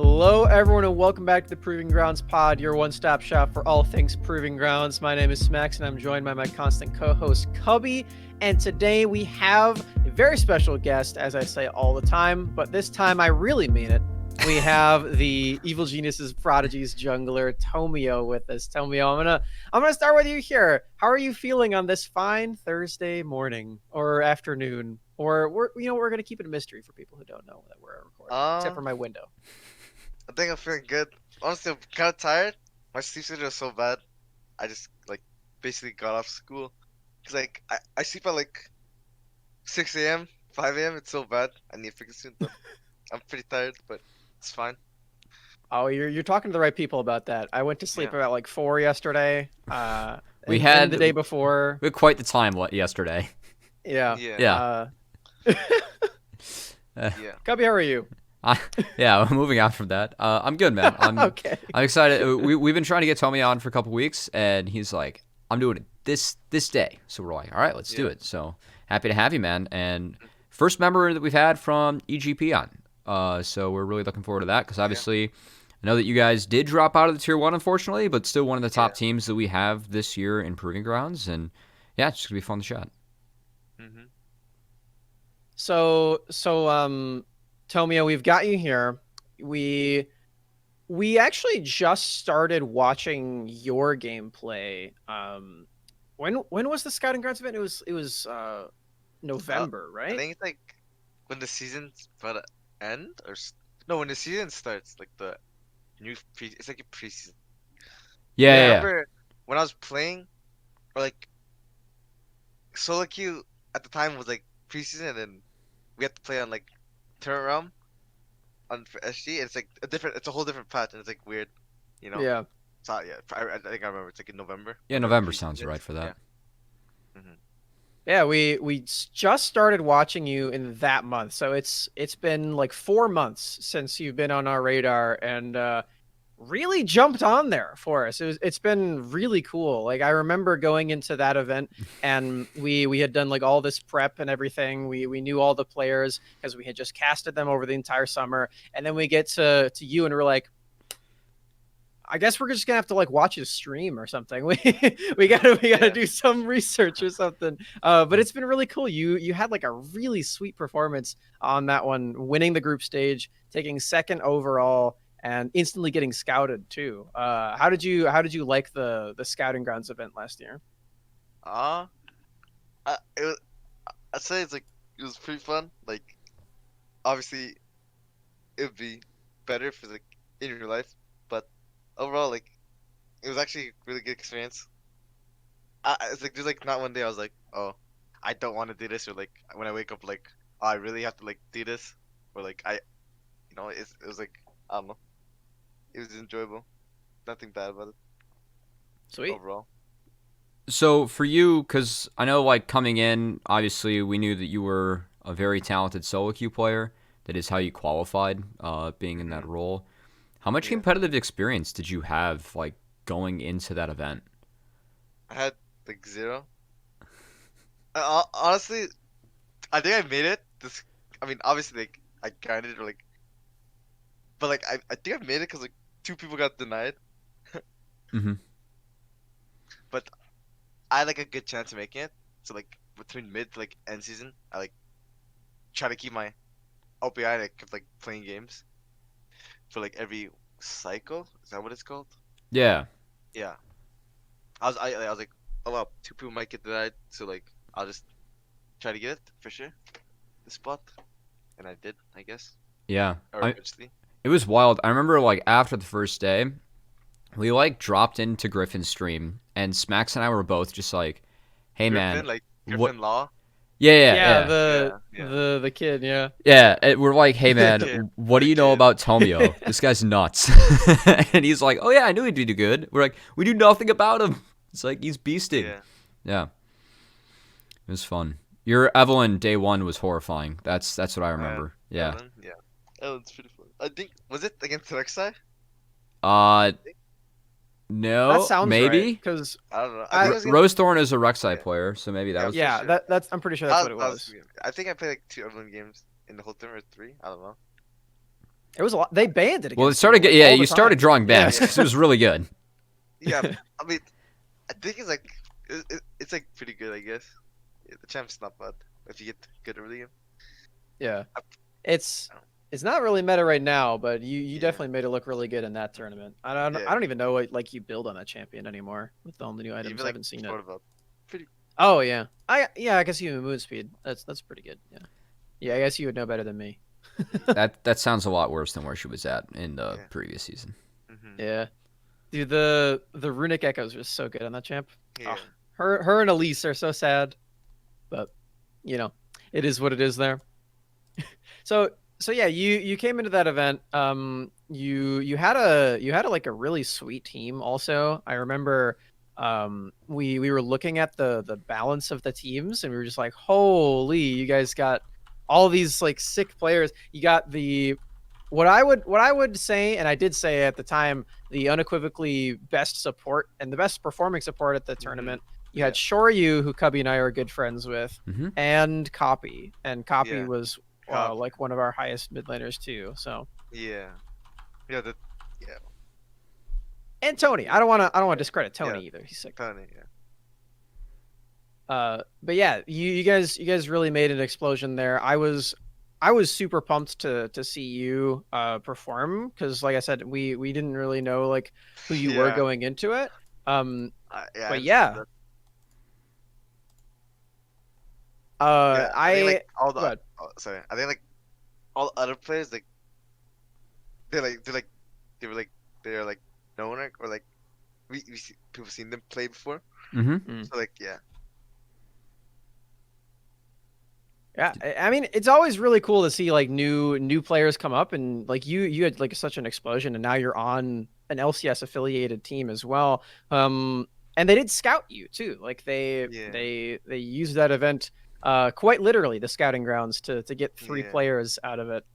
Hello, everyone, and welcome back to the Proving Grounds Pod, your one-stop shop for all things Proving Grounds. My name is Smax, and I'm joined by my constant co-host, Cubby. And today we have a very special guest, as I say all the time, but this time I really mean it. We have the Evil Geniuses Prodigies jungler, Tomio, with us. Tomio, I'm gonna start with you here. How are you feeling on this fine Thursday morning or afternoon? Or we're gonna keep it a mystery for people who don't know that we're recording, except for my window. I think I'm feeling good. Honestly, I'm kind of tired. My sleep schedule is so bad. I just basically got off school. Cause I sleep at 6 a.m., 5 a.m. It's so bad. I need to fix it soon, but I'm pretty tired, but it's fine. Oh, you're talking to the right people about that. I went to sleep about 4 yesterday. We had the day before. We had quite the time yesterday. Yeah. Yeah. Cubby, how are you? Yeah, moving on from that. I'm good, man. Okay. I'm excited. We've been trying to get Tommy on for a couple weeks, and he's like, "I'm doing it this day." So we're like, "All right, let's do it." So happy to have you, man. And first member that we've had from EGP on. So we're really looking forward to that because obviously, I know that you guys did drop out of the Tier 1, unfortunately, but still one of the top teams that we have this year in Proving Grounds. And yeah, it's just gonna be fun to chat. Mm-hmm. So Tomio, we've got you here. We actually just started watching your gameplay. When was the Scouting Grounds event? It was November, right? I think it's when the season's about to end, no, when the season starts, the it's like a preseason. Yeah. I remember when I was playing, or solo queue at the time was preseason, and then we had to play on Tournament Realm for SG. And it's a whole different patch, and it's weird, Yeah. So I think I remember it's in November. Yeah, November sounds right for that. Yeah. Mm-hmm. Yeah, we just started watching you in that month, so it's been 4 months since you've been on our radar, and really jumped on there for us. It's been really cool. I remember going into that event, and we had done all this prep and everything. We knew all the players because we had just casted them over the entire summer, and then we get to you, and we're like, I guess we're just gonna have to watch his stream or something. We gotta do some research or something. But it's been really cool. You had a really sweet performance on that one, winning the group stage, taking second overall, and instantly getting scouted too. How did you like the Scouting Grounds event last year? I'd say it was pretty fun. Obviously, it would be better if it's in your life, but overall, it was actually a really good experience. It's there's not one day I was oh, I don't want to do this, or when I wake up oh, I really have to do this, or it was I don't know, it was enjoyable, nothing bad about it. Sweet. Overall. So for you, because I know coming in, obviously we knew that you were a very talented solo queue player. That is how you qualified, being in that role. How much competitive experience did you have going into that event? I had 0. Honestly, I think I made it. Obviously I grinded but I think I made it because 2 people got denied. Mm-hmm. But I had a good chance of making it. So between mid to end season, I try to keep my OPI, and I kept playing games for every cycle. Is that what it's called? Yeah. Yeah. I was oh well, 2 people might get denied, so I'll just try to get it for sure, the spot, and I did, I guess. Yeah. Or eventually. It was wild. I remember after the first day, we dropped into Griffin's stream, and Smax and I were both just hey Griffin, man, Griffin what? Law. Yeah. The kid, yeah. Yeah, we're hey man, what do you know about Tomio? This guy's nuts. And he's oh yeah, I knew he'd do good. We're we knew nothing about him. It's he's beasting. Yeah. It was fun. Your Evelyn day 1 was horrifying. That's what I remember. Yeah. Evelyn? Yeah. Evelyn's pretty fun. I think, was it against Rek'Sai? No, That sounds maybe because I don't know. Rose Thorn is a Rek'Sai player, so maybe that was. Yeah, sure. that's I'm pretty sure that's what it was. I think I played 2 Evelyn games in the whole tournament, or 3. I don't know. It was a lot. They banned it. Well, it against started. you, like, Yeah, all the you started time. drawing Yeah. bans because it was really good. Yeah, I mean, I think it's like it's like pretty good, I guess. Yeah, the champ's not bad if you get good early game. Yeah. It's not really meta right now, but you Yeah. definitely made it look really good in that tournament. I Yeah. don't even know what like you build on that champion anymore with all the new items. Even I like haven't seen it. sort of a pretty. Oh yeah. I can see you in moon speed. That's pretty good. Yeah. Yeah, I guess you would know better than me. That sounds a lot worse than where she was at in the Yeah. previous season. Yeah. Dude, the runic echoes are so good on that champ. Yeah. Her and Elise are so sad. But you know, it is what it is there. So yeah, you came into that event. You had a like a really sweet team also. I remember we were looking at the balance of the teams and we were just like, holy, you guys got all these like sick players. You got the what I would say, and I did say at the time, the unequivocally best support and the best performing support at the tournament. You had Shoryu, who Cubby and I are good friends with, and Copy. And Copy Yeah. was Wow. like one of our highest mid laners too. So Yeah. Yeah. and Tony, I don't want to discredit Tony Yeah. either. He's sick. Tony. Yeah. But yeah, you guys really made an explosion there. I was super pumped to see you perform because, like I said, we didn't really know like who you were Yeah. going into it. Yeah. But I yeah, understand uh, that. Yeah, I think like all go the ahead. sorry, I think like all the other players like they're like known or like we see, people seen them play before. Mm-hmm. So like yeah. Yeah, I mean, it's always really cool to see like new players come up, and like you had like such an explosion, and now you're on an LCS affiliated team as well. And they did scout you too. Like they used that event quite literally, the scouting grounds, to get three Yeah. players out of it.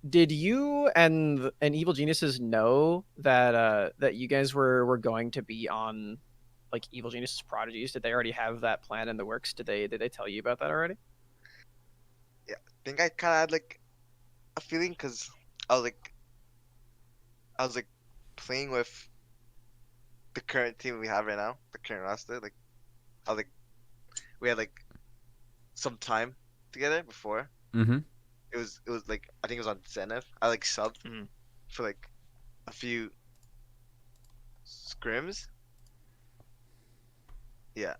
Did you and Evil Geniuses know that that you guys were going to be on like Evil Geniuses Prodigies? Did they already have that plan in the works? Did they tell you about that already? I think I kind of had like a feeling because I was like playing with the current team we have right now, the current roster. Like I was like we had like some time together before. Mm-hmm. It was like I think it was on Zenith. I like subbed Mhm. for like a few scrims. Yeah,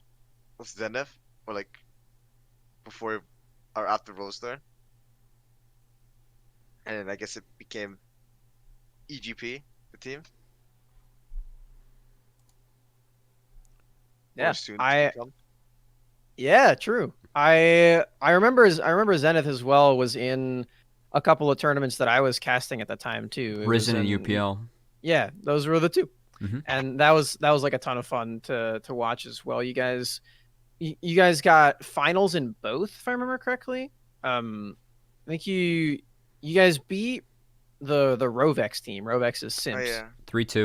with Zenith or like before or after Roadstar, and then I guess it became EGP, the team. Yeah, More soon to become. yeah, true. I remember Zenith as well was in a couple of tournaments that I was casting at the time too. It was Risen and in- UPL. Yeah, those were the two. Mhm. And that was like a ton of fun to watch as well. You guys got finals in both, if I remember correctly. I think you guys beat the Rovex team. Rovex's Oh Simps. yeah, 3-2.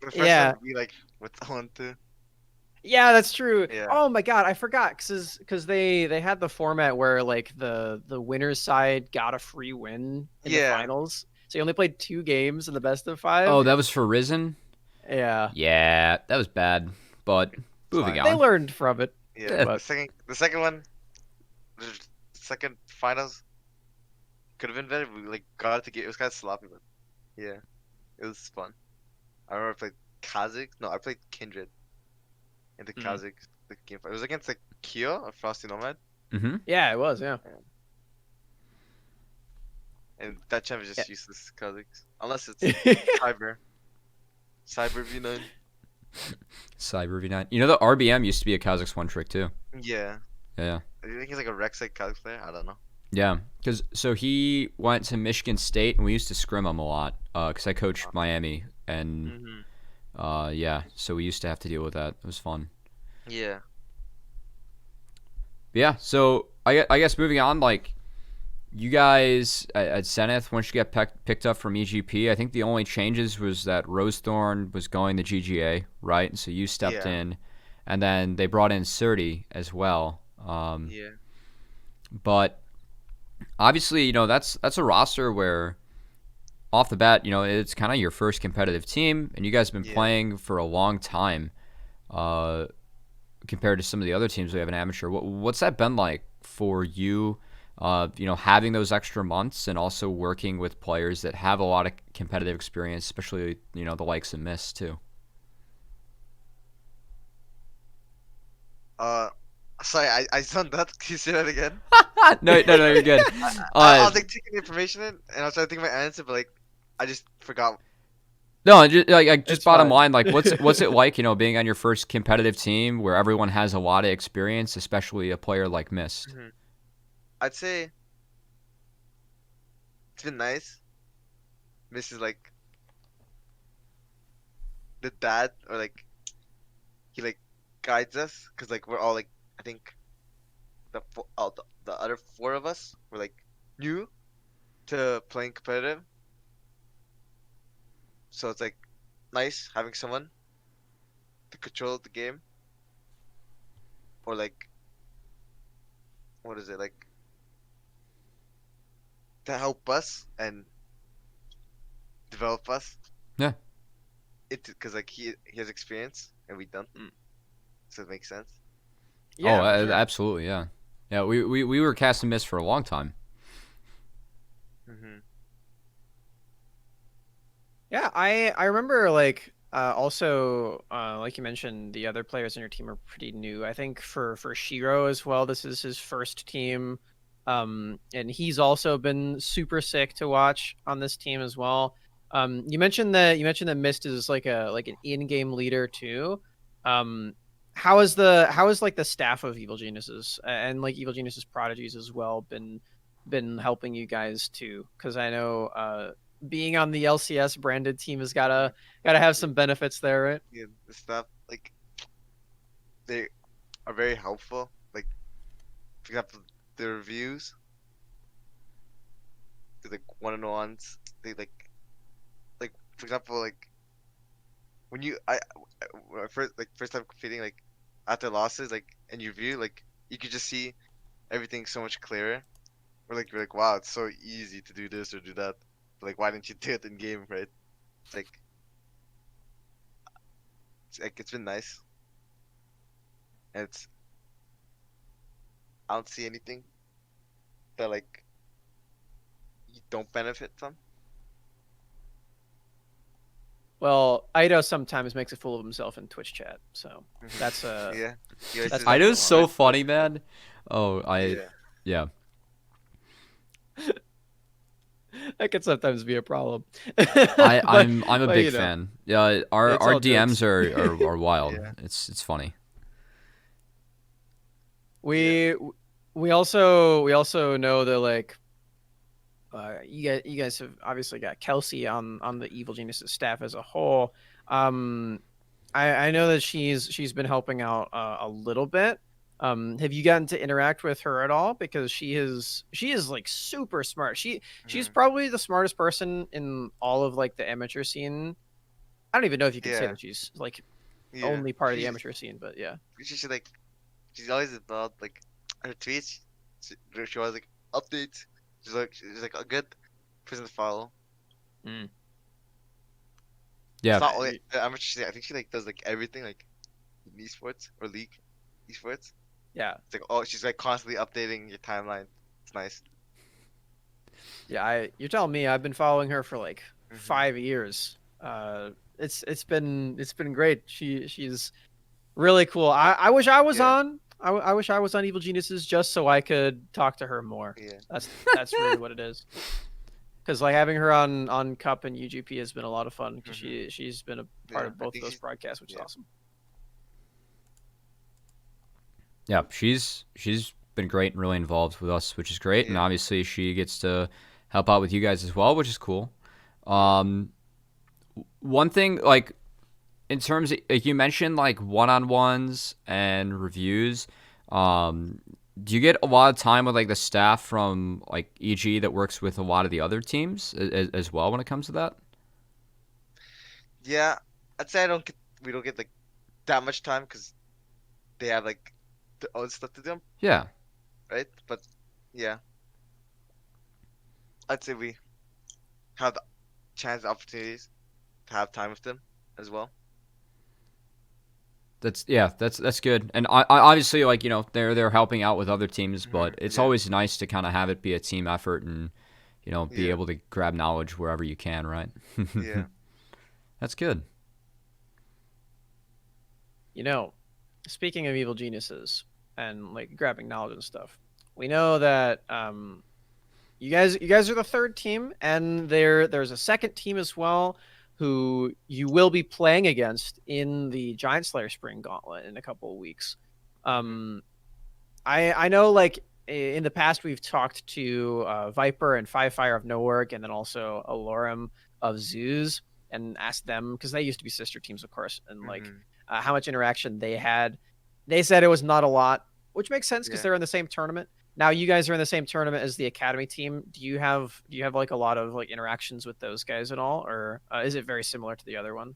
the first Yeah. time we like with one too. Yeah, that's true. Yeah. Oh my god, I forgot because they had the format where like the winner's side got a free win in the Yeah. finals. So you only played 2 games in the best of 5. Oh, that was for Risen? yeah. Yeah, that was bad. But moving fine. They on. learned from it. Yeah, But- the second one, the second finals could have been better. We like got it to get. It was kind of sloppy, but yeah, it was fun. I remember I played Kazakh. No, I played Kindred in the Mhm. Kazakh the game. It was against like Kyo or Frosty Nomad, Mm-hmm. Yeah, it was. Yeah. and that champ is just Yeah. useless Kazakhs unless it's Cyber V9. Cyber V9. You know the RBM used to be a Kazakhs one trick too. Yeah, Yeah. I think he's like a Rek'Sai Kazakh player. I don't know. Yeah, because so he went to Michigan State, and we used to scrim him a lot. Because I coached Miami, and Mm-hmm. yeah, so we used to have to deal with that. It was fun. Yeah. But yeah, so I guess moving on, like you guys at Zenith, once you get picked up from EGP, I think the only changes was that Rosethorn was going to GGA, right? And so you stepped Yeah. in, and then they brought in Surdy as well. Yeah. But obviously, that's a roster where off the bat, it's kind of your first competitive team, and you guys have been Yeah. playing for a long time. Uh, Compared to some of the other teams we have in amateur. What's that been like for you? Having those extra months and also working with players that have a lot of competitive experience, especially the likes of Mist too. Uh, sorry, I zoned that. Can you say that again? No, you're good. I was like taking the information in, and I was trying to think of my answer, but like I just forgot. No, just It's bottom fine. line, like what's it like, being on your first competitive team where everyone has a lot of experience, especially a player like Mist. Mhm. I'd say it's been nice. Miss is like the dad, or like he like guides us, cause like we're all like, I think the other four of us were like new to playing competitive, so it's like nice having someone to control the game, or like what is it like, to help us and develop us. Yeah. Because like he has experience and we don't, so it makes sense. Oh, Yeah, for sure. absolutely, yeah. Yeah, we were casting Mist for a long time. Hmm. Yeah, I remember like also like you mentioned, the other players on your team are pretty new. I think for Shiro as well, this is his first team. And he's also been super sick to watch on this team as well. You mentioned that Mist is like an in-game leader too. How is like the staff of Evil Geniuses and like Evil Geniuses prodigies as well been helping you guys too? Because I know being on the LCS branded team has gotta have some benefits there, right? Yeah, the stuff like they are very helpful. Like for example, the reviews, the like one-on-ones. They like for example like when when I first time competing, like after losses, like in your view, like you could just see everything so much clearer. Or like you're like, wow, it's so easy to do this or do that. But like, why didn't you do it in game, right? It's like it's been nice, and it's I don't see anything that like you don't benefit from. Well, Ido sometimes makes a fool of himself in Twitch chat, so Hmm. that's Yeah, he always that's says that I definitely know, one. so Twitch, but funny, man. Oh, yeah. yeah. That could sometimes be a problem. I, but I'm I'm a but big fan. Yeah, our it's our all DMs jokes. are wild. Yeah, It's funny. yeah. We also know that like you guys have obviously got Kelsey on the Evil Geniuses staff as a whole. Um, I know that she's been helping out a little bit. Have you gotten to interact with her at all? Because she is like super smart. She's Hmm. probably the smartest person in all of like the amateur scene. I don't even know if you can say Yeah, that she's like yeah. only part of the amateur scene, but yeah. She like she's always about like her tweets. She always like updates. She's like a good person to follow. Mm. It's Yeah, not only amateur. I think she like does like everything like in esports or league esports. Yeah, It's like, oh, she's like constantly updating your timeline. It's nice. yeah. You're telling me I've been following her for like Hmm. 5 years. It's been great. She's really cool. I wish I was Yeah, on. I wish I was on Evil Geniuses just so I could talk to her more. yeah. That's really what it is. Because like having her on Cup and UGP has been a lot of fun because Hmm. she's been a part Yeah, of I both of think those she's broadcasts, which is yeah. awesome. yeah. She's been great and really involved with us, which is great. And Yeah, obviously, she gets to help out with you guys as well, which is cool. yeah. Um, One thing, like in terms of, like you mentioned, like one-on-ones and reviews. Um, do you get a lot of time with like the staff from like EG that works with a lot of the other teams as well when it comes to that? Yeah, I'd say we don't get like that much time because they have like their own stuff to do, Yeah. right? But yeah, I'd say we have the opportunities to have time with them as well. That's good. And I obviously, like, they're helping out with other teams, but it's Yeah, always nice to kind of have it be a team effort and be yeah, able to grab knowledge wherever you can, right? yeah. That's good. You know, speaking of evil geniuses and like grabbing knowledge and stuff, we know that you guys are the third team, and there's a second team as well who you will be playing against in the Giant Slayer Spring Gauntlet in a couple of weeks. Hmm. Um, I know like in the past we've talked to Viper and Firefire of Nowork, and then also Alorum of Zoos, and asked them because they used to be sister teams, of course, and like Hmm. how much interaction they had. They said it was not a lot, which makes sense because Yeah. they're in the same tournament. Now you guys are in the same tournament as the academy team. Do you have like a lot of like interactions with those guys at all, or is it very similar to the other one?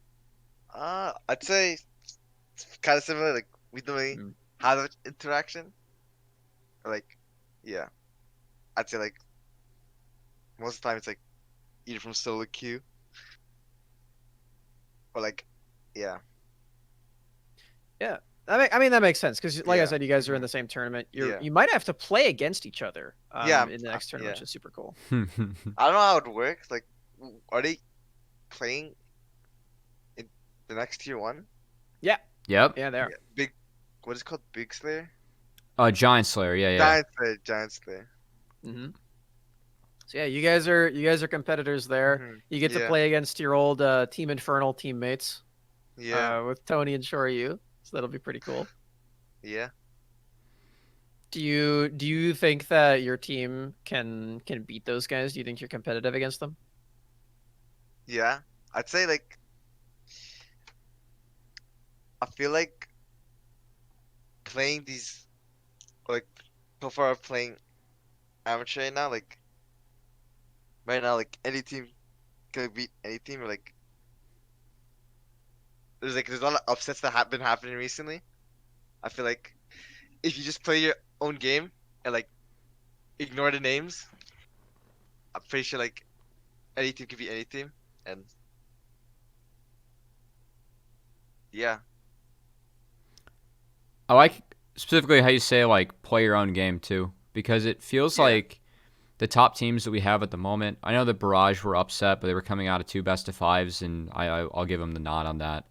I'd say it's kind of similar. Like we don't really Mm. have that interaction. Like, yeah, I'd say like most of the time it's like either from solo queue or like, yeah, Yeah, I mean that makes sense because, like I yeah, said, you guys are in hmm, the same tournament. yeah, you might have to play against each other yeah, in the next tournament, yeah. which is super cool. I don't know how it works. Like, are they playing in the next tier one? Yeah, Yep. yeah, they are. Yeah, big, what is it called? Big Slayer? Giant Slayer. Yeah, yeah. Giant Slayer, Giant Slayer. Hmm. So yeah, you guys are competitors there. Hmm. You get to Yeah, play against your old Team Infernal teammates yeah, with Tony and Shoryu, so that'll be pretty cool. yeah, Do you think that your team can beat those guys? Do you think you're competitive against them? yeah. I'd say like I feel like playing these like so far playing amateur right now like any team can beat any team or like there's a lot of upsets that have been happening recently. I feel like if you just play your own game and like ignore the names, I'm pretty sure like any team can beat any team. And yeah, I like specifically how you say, like, play your own game too, because it feels yeah, like the top teams that we have at the moment. I know that Barrage were upset, but they were coming out of two best of fives, and I'll give them the nod on that.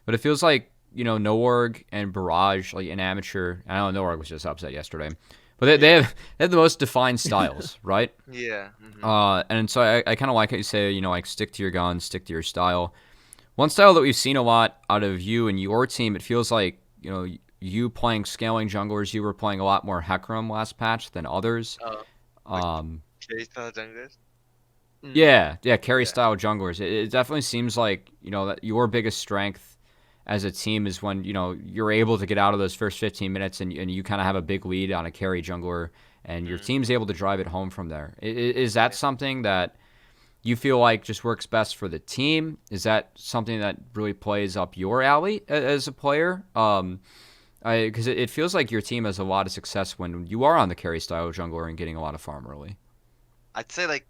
But it feels like, Noorg and Barrage, like in amateur. I know Noorg was just upset yesterday, but they yeah, have they have the most defined styles, right? yeah, hmm, And so I kind of like how you say, like, stick to your guns, stick to your style. One style that we've seen a lot out of you and your team, it feels like, you playing scaling junglers, you were playing a lot more Hecarim last patch than others. uh, like Um, Chase junglers. Mm. yeah, carry Yeah, style junglers. It definitely seems like, that your biggest strength as a team is when, you're able to get out of those first 15 minutes and you kind of have a big lead on a carry jungler and your mm, team's able to drive it home from there. Is that yeah, something that you feel like just works best for the team? Is that something that really plays up your alley as a player? Because it feels like your team has a lot of success when you are on the carry style jungler and getting a lot of farm early. I'd say like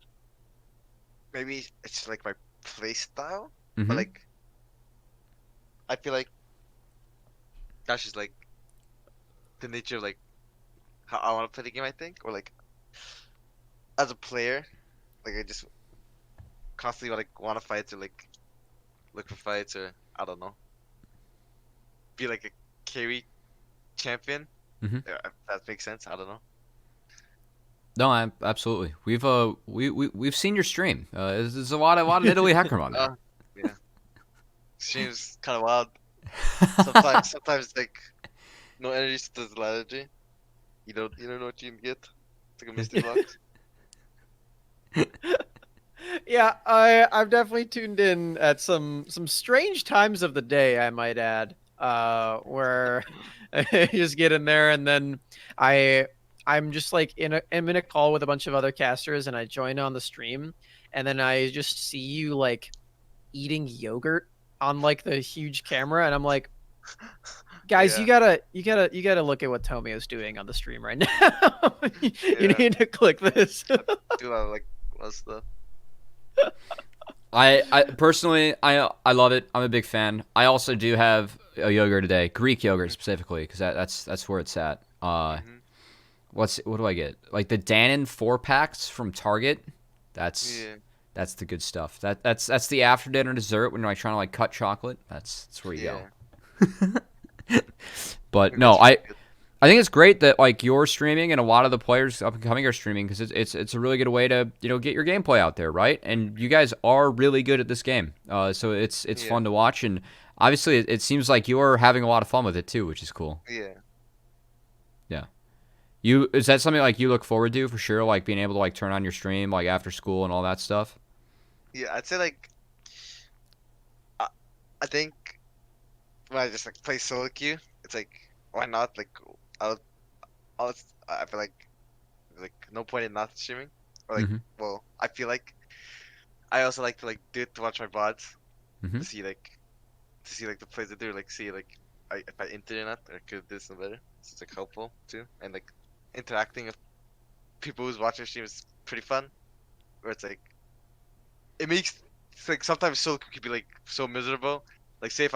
maybe it's like my play style, but Mm-hmm. like I feel like that's just like the nature of like how I want to play the game. I think, or like as a player, like I just constantly like want to fight or like look for fights or I don't know, be like a carry champion. Mm-hmm. If that makes sense. I don't know. No, absolutely. We've seen your stream. There's a lot of Italy Hecarim on there. Oh, yeah. Seems kind of wild. Sometimes like no energy does a lot of energy. You don't know what you can get. It's like a mystery box. Yeah, I've definitely tuned in at some strange times of the day, I might add, where I just get in there and then I I'm just like I'm in a call with a bunch of other casters and I join on the stream and then I just see you like eating yogurt on like the huge camera and I'm like, guys, you Yeah, gotta you gotta look at what Tomio's doing on the stream right now. you yeah. need to click this. Do a lot of like most stuff. I personally I love it. I'm a big fan. I also do have a yogurt today, Greek yogurt specifically, because that's where it's at. Mm-hmm. What do I get? Like the Dannon 4-packs from Target. That's Yeah, that's the good stuff. That's the after dinner dessert when you're like trying to like cut chocolate. That's where you yeah. go. I But think no, that's really good. I think it's great that like you're streaming and a lot of the players up and coming are streaming because it's a really good way to get your gameplay out there, right? And you guys are really good at this game, so it's Yeah, fun to watch, and obviously it seems like you're having a lot of fun with it too, which is cool. yeah, Yeah, is that something like you look forward to for sure, like being able to like turn on your stream like after school and all that stuff? yeah. I'd say like I, I think when I just like play solo queue, it's like why not? Like I'll, I'll I feel like no point in not streaming. Or like Mm-hmm. well, I feel like I also like to like do it to watch my VODs Mm-hmm. to see like the plays they do, like see like if I enter or not or could do something better. So it's like helpful too, and like interacting with people who's watching stream is pretty fun. Where it's like it makes it's like sometimes solo queue could be like so miserable. Like say if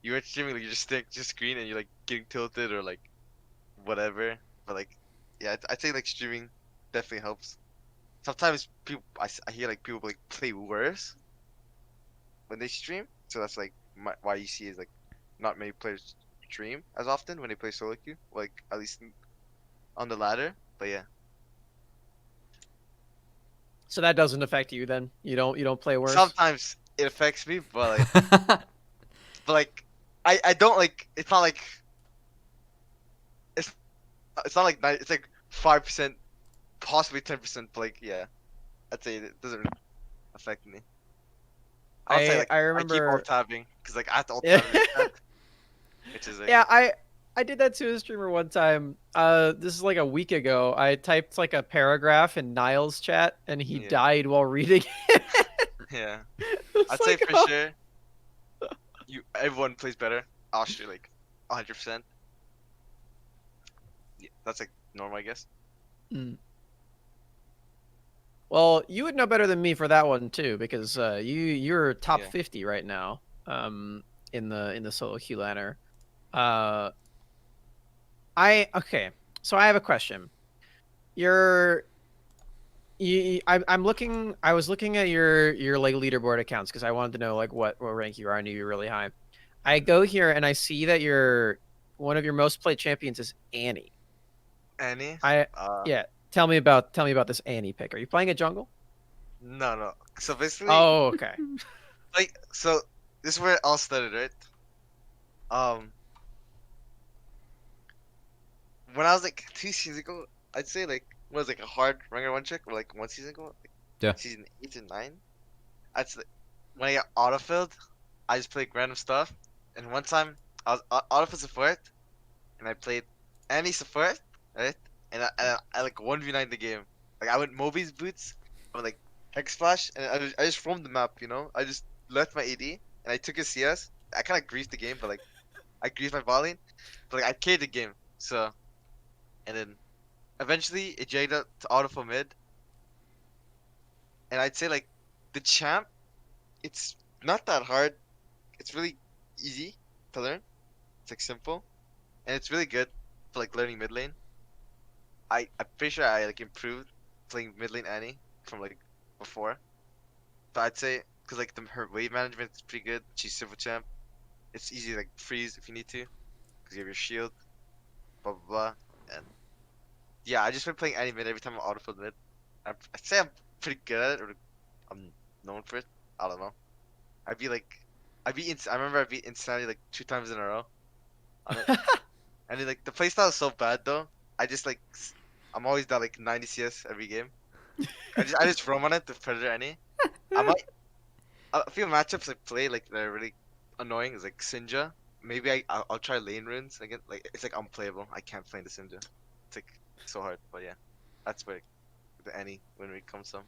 you were streaming, like you're just staring at your screen and you're like getting tilted or like whatever. But like yeah, I'd say like streaming definitely helps. Sometimes I hear like people like play worse when they stream, so that's like why you see is like not many players stream as often when they play solo queue, like at least on the ladder. But yeah, So that doesn't affect you then. You don't play worse. sometimes it affects me, but like I don't like it's not like it's it's not like it's like 5%, possibly 10%. But like yeah, I'd say it doesn't really affect me. I'll say like I I keep alt remember. tabbing because like I have to alt Yeah. tab in the chat, which is like Yeah, I did that to a streamer one time. This is like a week ago. I typed like a paragraph in Niall's chat, and he yeah, died while reading it. yeah. It's I'd say like, for oh. sure everyone plays better. Austria like 100%. Yeah, that's like normal, I guess. Mm. Well, you would know better than me for that one too, because you're top Yeah. 50 right now. In the solo queue ladder. Uh, okay. So I have a question. You're I'm looking. I was looking at your like leaderboard accounts because I wanted to know like what rank you are. I knew you're really high. I Mhm. go here and I see that one of your most played champions is Annie. Annie? I Uh, Yeah. Tell me about this Annie pick. Are you playing a jungle? no, no. So basically, Oh, okay. like, so this is where it all started, right? Um, when I was like 2 seasons ago, I'd say like was like a hard Ranger one check, or like 1 season ago, like Yeah. season 8 and 9. I'd say when I got autofilled, I just played random stuff. And one time I was autofilled support, and I played Annie support, right? And I like 1v9 the game. Like I went Moby's boots, I went like Hex Splash, and I just roamed the map, you know? I just left my AD, and I took a CS. I kind of griefed the game, but like I griefed my volley, but like I carried the game. So, and then eventually it jagged up to autofill mid, and I'd say like the champ, it's not that hard. It's really easy to learn. It's like simple, and it's really good for like learning mid lane. I'm pretty sure I like improved playing mid lane Annie from like before. But I'd say because like her wave management is pretty good. She's civil champ. It's easy to like freeze if you need to because you have your shield. Blah blah blah. And yeah, I just been playing Annie mid every time I'm autofilled mid. I'd say I'm pretty good at it, or I'm known for it. I don't know. I'd be like, I remember I beat Insanity like 2 times in a row on it. And then, like the playstyle is so bad though. I just like I'm always down like 90 CS every game. I just roam on it to Predator any. I might a few matchups I play like they're really annoying is like Sinja. Maybe I'll try lane runes again. Like it's like unplayable. I can't play the Sinja. It's like so hard. But yeah, that's where the any when it comes to.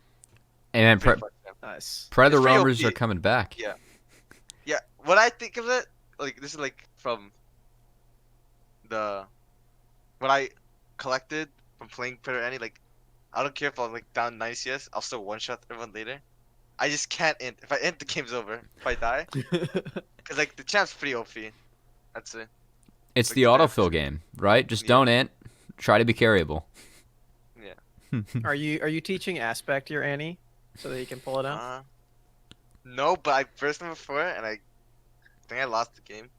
And Pretty fun. Yeah. Nice. Predator It's pretty Rumors are OP. coming back. Yeah, yeah. What I think of it, like this is like from the what I collected from playing Predator any like I don't care if I'm like down 90 CS. I'll still one shot everyone later. I just can't int. If I int, the game's over. If I die, cause like the champ's pretty OP. That's it. It's Like the the autofill damage. game, right? Just Yeah. don't int. Try to be carryable. Yeah. Are you teaching Aspect your Annie so that you can pull it out? No, but I versed him before, and I think I lost the game.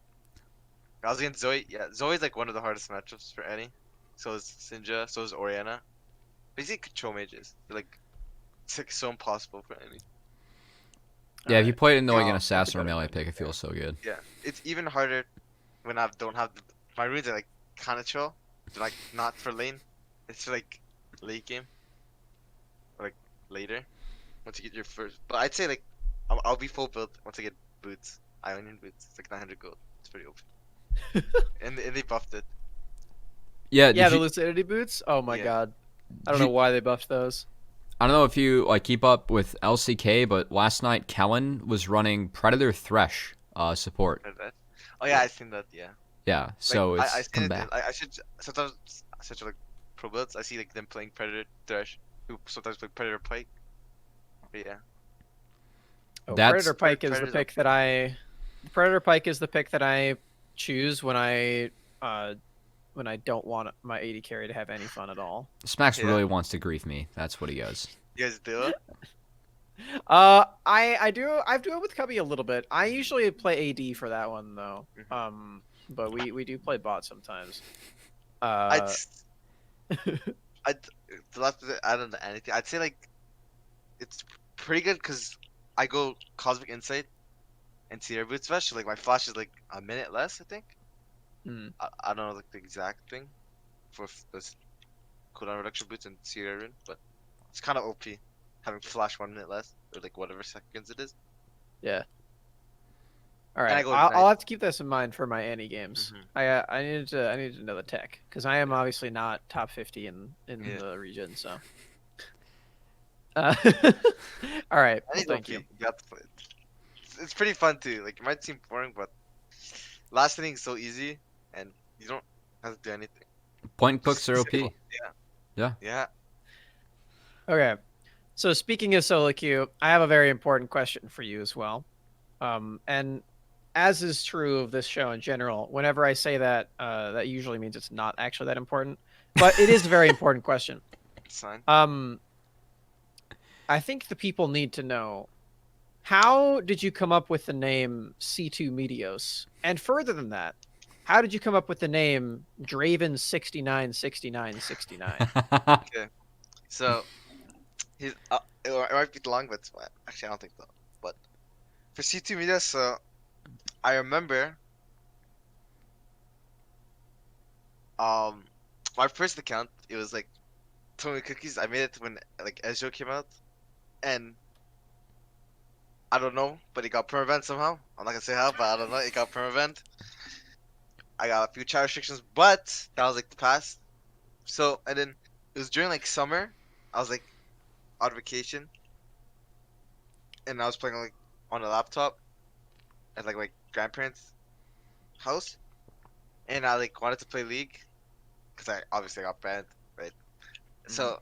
I was against Zoe. Yeah, Zoe's like one of the hardest matchups for any. So is Sinja. So is Oriana. Basically, control mages. They're like it's like so impossible for any. Yeah, if you Alright. play it into like an Oh, assassin or better melee mind. pick, it feels so good. Yeah, it's even harder when I don't have my runes are like kind of chill. They're like not for lane. It's for like late game or like later once you get your first. But I'd say like I'll be full build once I get boots. Ionian boots. It's like 900 gold. It's pretty open. And they buffed it. Yeah, Yeah, did the you, lucidity boots. Oh my Yeah. god, I don't did know you- why they buffed those. I don't know if you like keep up with LCK, but last night Kellen was running Predator Thresh support. Heard that. Oh yeah, I seen that. Yeah. Yeah, so Like, it's I seen come it. back. I should sometimes such like pro builds. I see like them playing Predator Thresh, who sometimes play Predator Pike. But yeah. Oh, That's- Predator Pike is the Predator's pick that I. Predator Pike is the pick that I choose when I don't want my 80 carry to have any fun at all. Smax Yeah. really wants to grief me. That's what he goes. You guys do it? I do it with Cubby a little bit. I usually play AD for that one though. Mhm. But we do play bot sometimes. I'd, s- I'd the last bit I don't know anything. I'd say like it's pretty good because I go Cosmic Insight and Sierra Boots Flash. So like my flash is like a minute less, I think. Hmm. I don't know like the exact thing for this cooldown reduction boots and Sierra Rune, but it's kind of OP having flash 1 minute less or like whatever seconds it is. Yeah. All And I right, go I'll Ignite. have to keep this in mind for my Annie games. Mhm. I need to know the tech because I am obviously not top 50 in Yeah. the region. So, all right, I well, need thank OP. you. You have to play it. It's pretty fun too. Like it might seem boring, but last inning is so easy and you don't have to do anything. Point books are Just OP. simple. Yeah. Okay, so speaking of solo queue, I have a very important question for you as well. And as is true of this show in general, whenever I say that, that usually means it's not actually that important, but it is a very important question. It's fine. I think the people need to know, how did you come up with the name C2 Medios? And further than that, how did you come up with the name Draven 696969? So he's it might be long, but it's fine. Actually I don't think so. But for C2 Media, so I remember my first account it was like Tomio Cookies. I made it when like Ezio came out, and I don't know, but it got permabanned somehow. I'm not gonna say how, but I don't know. It got permabanned. I got a few chat restrictions, but that was like the past. So and then it was during like summer. I was like on vacation, and I was playing like on a laptop at like my grandparents' house, and I like wanted to play League, cause I obviously got banned, right? So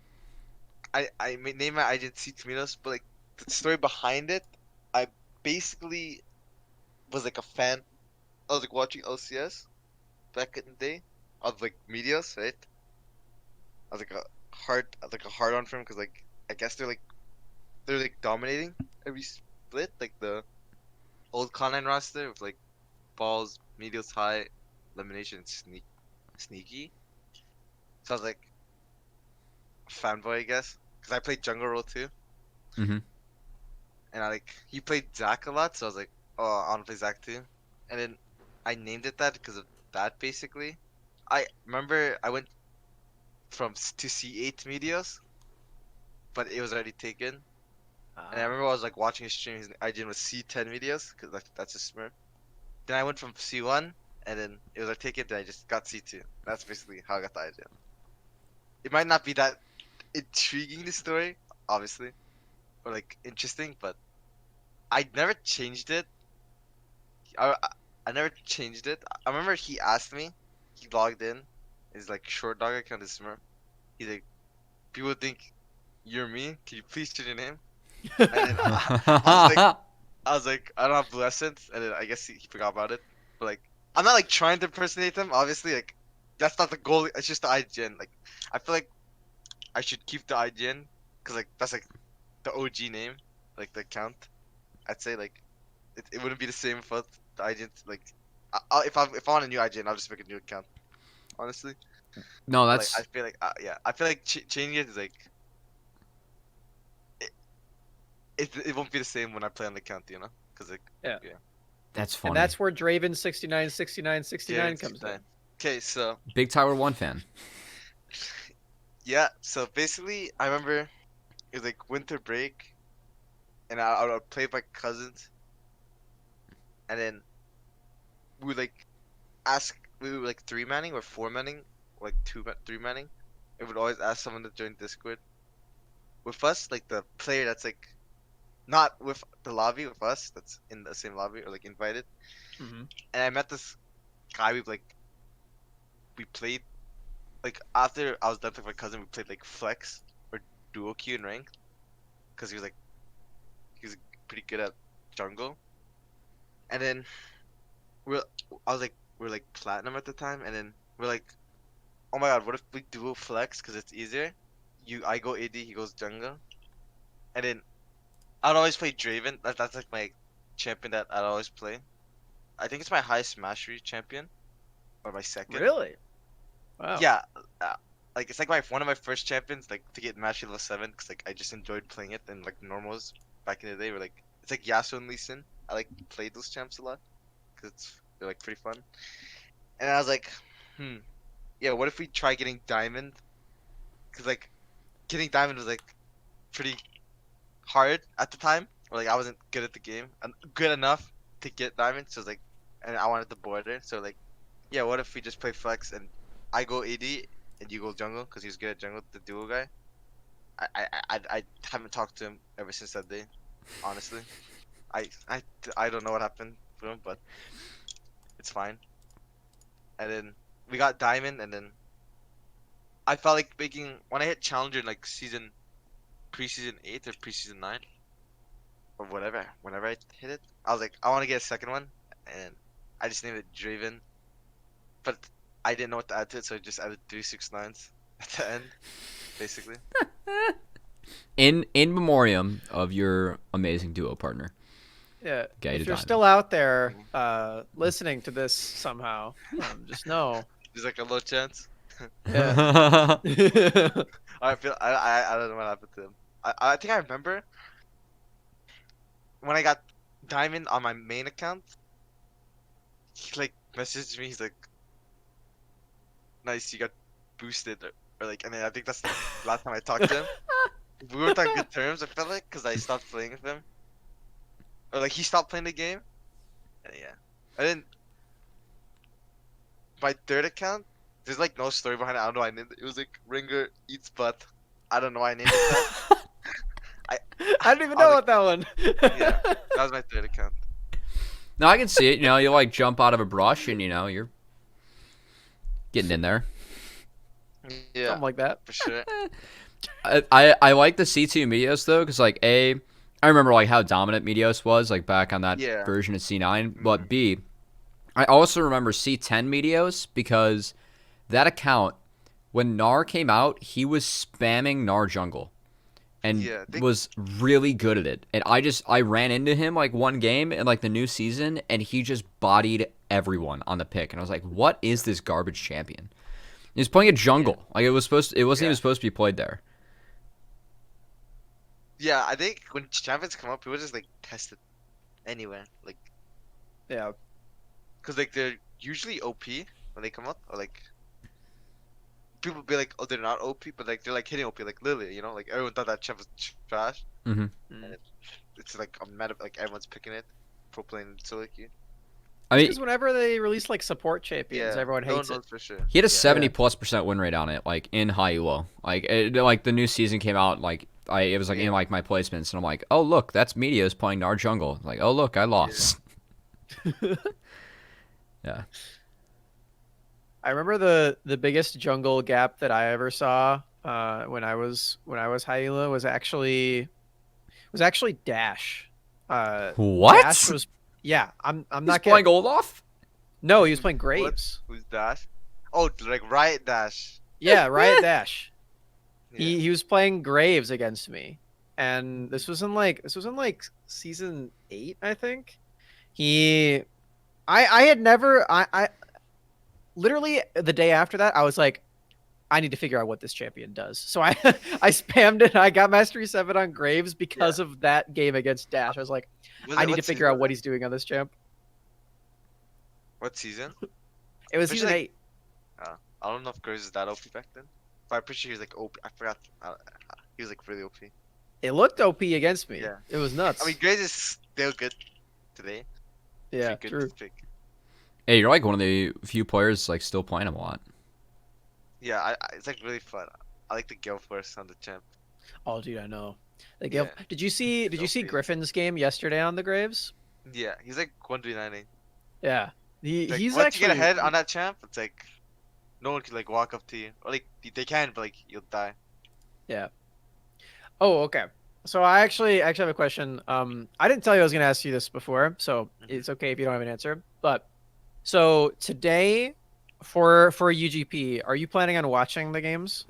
I named my agency Tomatoes, but like the story behind it, I basically was like a fan. I was like watching LCS back in the day of like medias, right? I was like a hard on for him because like I guess they're like dominating every split, like the old Con9 roster with like balls, medials high, elimination, sneaky. So I was like a fanboy, I guess, because I played jungle role too. Mhm. And I like he played Zac a lot, so I was like, oh, I want to play Zac too. And then I named it that because of that basically. I remember I went to C8 Medios, but it was already taken. And I remember I was like watching his stream. His IGN was C10 Medios because that's a Smurf. Then I went from C1, and then it was like taken. Then I just got C2. That's basically how I got the idea. It might not be that intriguing the story, obviously, or like interesting, but I never changed it. I never changed it. I remember he asked me. He logged in. His like short dog account is Smurf. He's like, people think "You're me. Can you please change your name?" And then I was like, I don't have blue essence, and then I guess he forgot about it. But like, I'm not like trying to impersonate him. Obviously, like, that's not the goal. It's just the IGN. Like, I feel like I should keep the IGN because like that's like the OG name, like the account. I'd say like it wouldn't be the same without the IGN. Like, if I want a new IGN, I'll just make a new account. Honestly, No, but, like that's I feel like yeah, I feel like changing it is like it, it won't be the same when I play on the account, you know? Because like Yeah. that's And funny. that's where Draven 69 69 69 yeah, comes in. Okay, so Big Tower 1 fan. yeah, so basically I remember it was like winter break, and I would play with my cousins, and then we would like we were like three manning or four manning, or like three manning. It would always ask someone to join Discord with us, like the player that's like not with the lobby with us, that's in the same lobby or like invited. Hmm. And I met this guy. We played like after I was done with my cousin, we played like flex or duo queue in rank because he was pretty good at jungle. And then we're I was like we're like platinum at the time, and then we're like, oh my god, what if we duo flex because it's easier? I go AD, he goes jungle, and then I'd always play Draven. That's like my champion that I'd always play. I think it's my highest mastery champion or my second. Really? Wow. Yeah, uh, like it's like my one of my first champions, like to get mastery level 7, because like I just enjoyed playing it, and like normals back in the day were like it's like Yasuo and Lee Sin. I like played those champs a lot because they're like pretty fun. And I was like, yeah, what if we try getting diamond? Because like getting diamond was like pretty hard at the time, or like I wasn't good at the game, and good enough to get diamond. So it's like, and I wanted the border. So like, yeah, what if we just play flex and I go AD and you go jungle because he's good at jungle, the duo guy. I haven't talked to him ever since that day, honestly. I don't know what happened to him, but it's fine. And then we got diamond, and then I felt like making when I hit challenger in like preseason 8 or preseason 9 or whatever. Whenever I hit it, I was like, I want to get a second one, and I just named it Draven. But I didn't know what to add to it, so I just added 369s at the end, basically. In memoriam of your amazing duo partner. Yeah. Guided If you're diamond. still out there listening to this somehow, just know. There's like a low chance. Yeah. I don't know what happened to him. I think I remember when I got diamond on my main account. He like messaged me. He's like, "Nice, you got boosted," or like, and then I think that's the last time I talked to him. We weren't on good terms. I felt like because I stopped playing with him, or like he stopped playing the game. And yeah, and then my third account, there's like no story behind it. I don't know why I named it. It was like Ringer eats butt. I don't know why I named it that. I didn't even I know was about that one. Yeah, that was my third account. No, I can see it. You know, you like jump out of a brush, and you know you're getting in there. Yeah, Something like that. for sure. I like the C2 Meteos though, because like I remember like how dominant Meteos was like back on that Yeah. version of C9. But B, I also remember C10 Meteos because that account when Gnar came out, he was spamming Gnar jungle. And Yeah, was really good at it. And I ran into him like one game in like the new season, and he just bodied everyone on the pick. And I was like, what is this garbage champion? He was playing a jungle. Like it wasn't even supposed to be played there. Yeah, I think when champions come up, people just like test it anywhere, like, Yeah. cause like they're usually OP when they come up, or like people be like, oh, they're not OP, but like they're like hitting OP, like literally, you know, like everyone thought that champ was trash, Mm-hmm. and it's like a meta, like everyone's picking it, pro playing solo queue. I mean, Because whenever they release like support champions, everyone no one hates it. knows for sure. he had a Yeah. 70+% win rate on it, like in high elo. Like like the new season came out, like it was like in like my placements, and I'm like, oh look, that's Meteos playing Gnar jungle. Like, oh look, I lost. Yeah. I remember the biggest jungle gap that I ever saw when I was high elo was actually Dash. Dash What? was yeah. I'm He's not playing kidding. Olaf? No, he was playing What? Graves. Who's Dash? Oh, like Riot Dash. Yeah, Riot Dash. Yeah. He was playing Graves against me, and this was in like season 8, I think. He, I had never I literally the day after that I was like, I need to figure out what this champion does. So I I spammed it. I got Mastery 7 on Graves because of that game against Dash. I was like, I need to What figure season out was what it? he's doing on this champ. What season? It was Especially, season like, 8. I don't know if Graves is that OP back then, but I'm pretty sure he was like OP. I forgot. He was like really OP. It looked OP against me. Yeah. It was nuts. I mean, Graves is still good today. yeah, Pretty good true. to pick. Hey, you're like one of the few players like still playing him a lot. Yeah, it's like really fun. I like the Gale Force on the champ. Oh, dude, I know. Like, Yeah. did you see OP. Griffin's game yesterday on the Graves? Yeah, he's like 1v9ing. Yeah. Like, He's once actually you get ahead on that champ, it's like no one can like walk up to you, or like they can, but like you'll die. Yeah. Oh, okay. So I actually have a question. I didn't tell you I was going to ask you this before, so it's okay if you don't have an answer. But so today for UGP, are you planning on watching the games?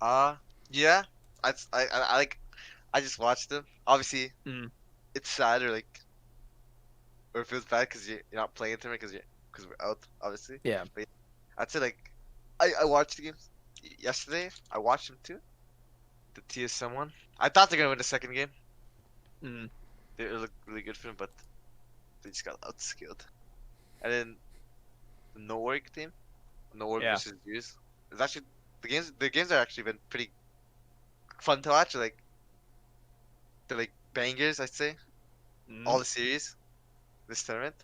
Yeah. I like. I just watched them. Obviously, Mm. it's sad or it feels bad because you're not playing a tournament because we're out. Obviously, Yeah. but yeah, I'd say like I watched the games yesterday. I watched them too. The TSM one. I thought they're gonna win the second game. Mm. They looked really good for them, but they just got outskilled. And then the No Work team, No Work Yeah. versus Views. It's actually the games are actually been pretty fun to watch. Like they're like bangers, I'd say. Mm. All the series, this tournament.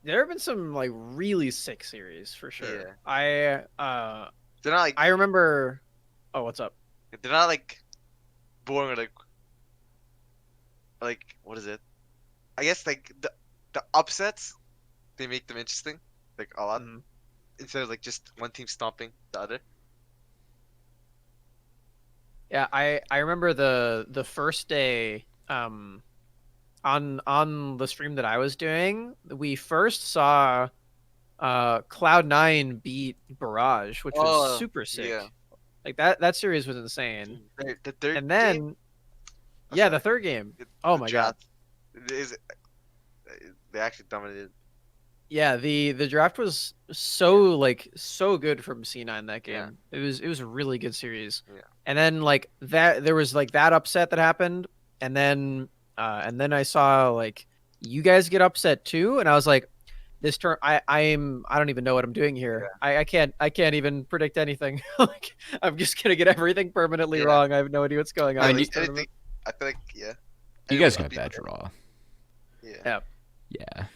There have been some like really sick series for sure. Yeah. They're not like I remember. Oh, what's up? they're not like boring or like what is it? I guess like the upsets they make them interesting, like a lot, Mhm. instead of like just one team stomping the other. Yeah, I remember the first day on the stream that I was doing, we first saw Cloud9 beat Barrage, which was Oh, super sick. yeah. Like that series was insane. The third And game, then oh, yeah, sorry. the third game. The- Oh the my god. draft is they actually dominated. Yeah, the draft was so good from C9 that game. Yeah. It was a really good series. Yeah. And then like that there was like that upset that happened, and then I saw like you guys get upset too, and I was like, this turn I don't even know what I'm doing here. I can't even predict anything. Like I'm just gonna get everything permanently Yeah. wrong. I have no idea what's going on. I in mean, this tournament. Anything, I feel like yeah. You Anyone guys can got a beat bad them. draw. Yeah. Yeah.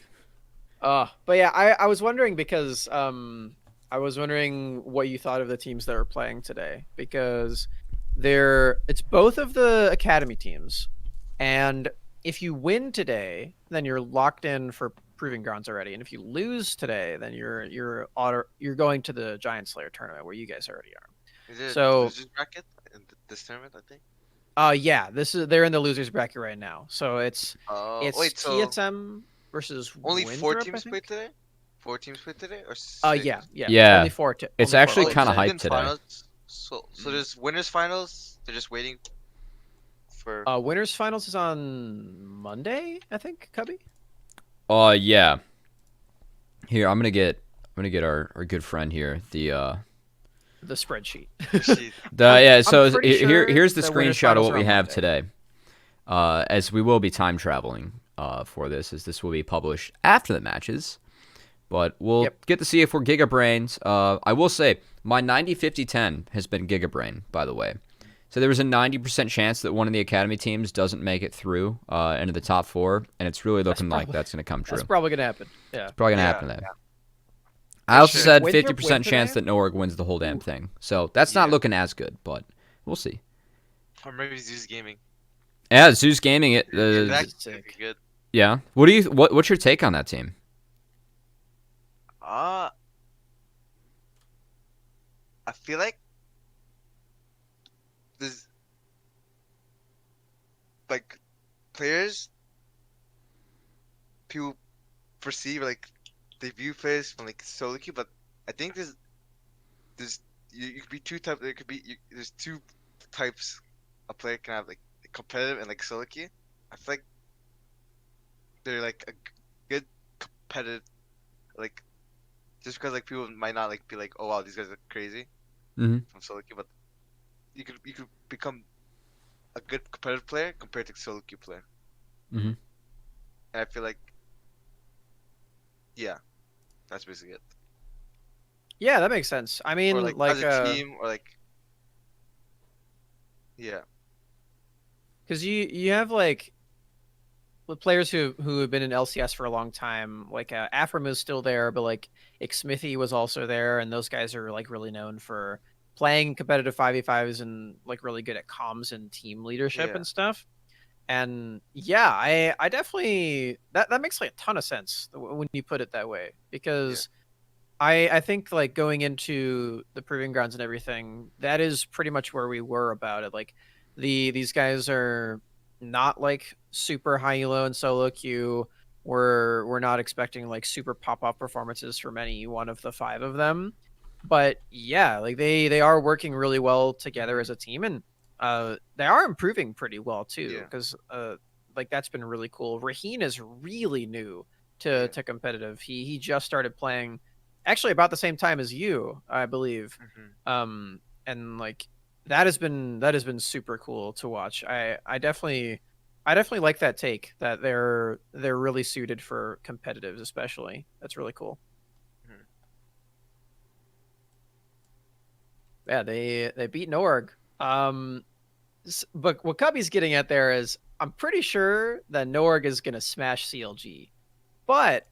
But yeah, I was wondering because I was wondering what you thought of the teams that were playing today, because it's both of the academy teams, and if you win today, then you're locked in for proving grounds already, and if you lose today, then you're going to the Giant Slayer tournament where you guys already are. Is it So- losers bracket in this tournament? I think. Yeah, they're in the losers bracket right now, so it's Wait, so TSM versus only four Winthrop, I teams think? played today? 4 teams played today, or six? Yeah. Yeah. Only four. It's only four actually players. kinda it's hyped in today. Finals, so there's winners finals. They're just waiting for. Winners finals is on Monday, I think. Cubby. Yeah. Here, I'm gonna get our good friend here. The spreadsheet. sheet. Yeah. I'm So pretty sure here's the the winners screenshot of finals what are we on have Monday. today. As we will be time traveling for this, as this will be published after the matches. But we'll Yep. get to see if we're Gigabrains. I will say my 90-50-10 has been Gigabrain, by the way. So there was a 90% chance that one of the academy teams doesn't make it through into the top 4, and it's really looking like probably- that's going to come true. That's probably gonna happen. Yeah. Probably gonna Yeah, happen then. I also sure. said Winthrop 50% win chance today? that Norg wins the whole damn thing. So that's not Yeah. looking as good, but we'll see. Or maybe Zeus Gaming. Yeah, Zeus Gaming. That's sick. good. Yeah. What's your take on that team? I feel like there's like players people perceive like they view players from like solo queue, but I think there's you could be two types. There could be there's two types a player can have, like competitive and like solo queue. I feel like they're like a good competitive, like just because like people might not like be like, oh wow, these guys are crazy Hmm. from solo queue, but you could become a good competitive player compared to solo queue player. Hmm. And I feel like yeah, that's basically it. Yeah, that makes sense. I Or mean, like as like, a team, or like yeah, because you have like with players who have been in LCS for a long time, like Afram is still there, but like Smithy was also there, and those guys are like really known for playing competitive 5v5s and like really good at comms and team leadership yeah, and stuff. And yeah, I definitely that makes like a ton of sense when you put it that way, yeah, because I think like going into the proving grounds and everything, that is pretty much where we were about it. Like these guys are not like super high elo and solo queue. We're not expecting like super pop off performances from any one of the five of them. But yeah, like they are working really well together hmm as a team, and they are improving pretty well too, yeah, because like that's been really cool. Raheen is really new yeah, to competitive. He just started playing actually about the same time as you, I believe. hmm Um, and like that has been super cool to watch. I definitely like that take that they're really suited for competitives, especially. That's really cool. hmm Yeah, they beat Norg. But what Cubby's getting at there is I'm pretty sure that Norg is gonna smash CLG, but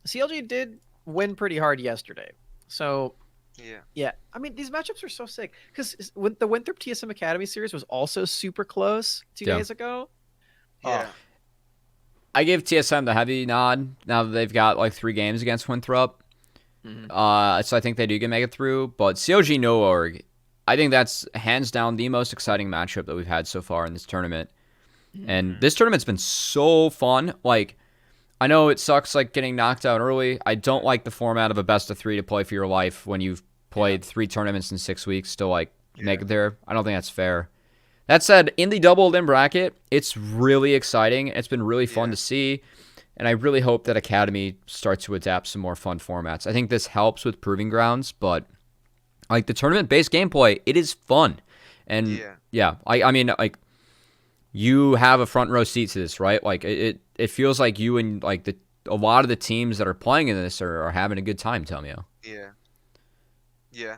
CLG did win pretty hard yesterday. So yeah, yeah, I mean these matchups are so sick because when the Winthrop TSM Academy series was also super close two Yeah. days ago. Oh, yeah, I gave TSM the heavy nod now that they've got like 3 games against Winthrop. mhm. So I think they do get make it through. But COG No Org, I think that's hands down the most exciting matchup that we've had so far in this tournament. Mhm. And hmm this tournament's been so fun. Like, I know it sucks like getting knocked out early. I don't like the format of a best of 3 to play for your life when you've Yeah, played 3 tournaments in 6 weeks to like make yeah, it there. I don't think that's fair. That said, in the doubled in bracket, it's really exciting. It's been really fun yeah, to see. And I really hope that Academy starts to adapt some more fun formats. I think this helps with proving grounds, but like the tournament based gameplay, it is fun. And yeah, yeah, I mean like you have a front row seat to this, right? Like it feels like you and like the a lot of the teams that are playing in this are having a good time, Tomio. yeah, yeah.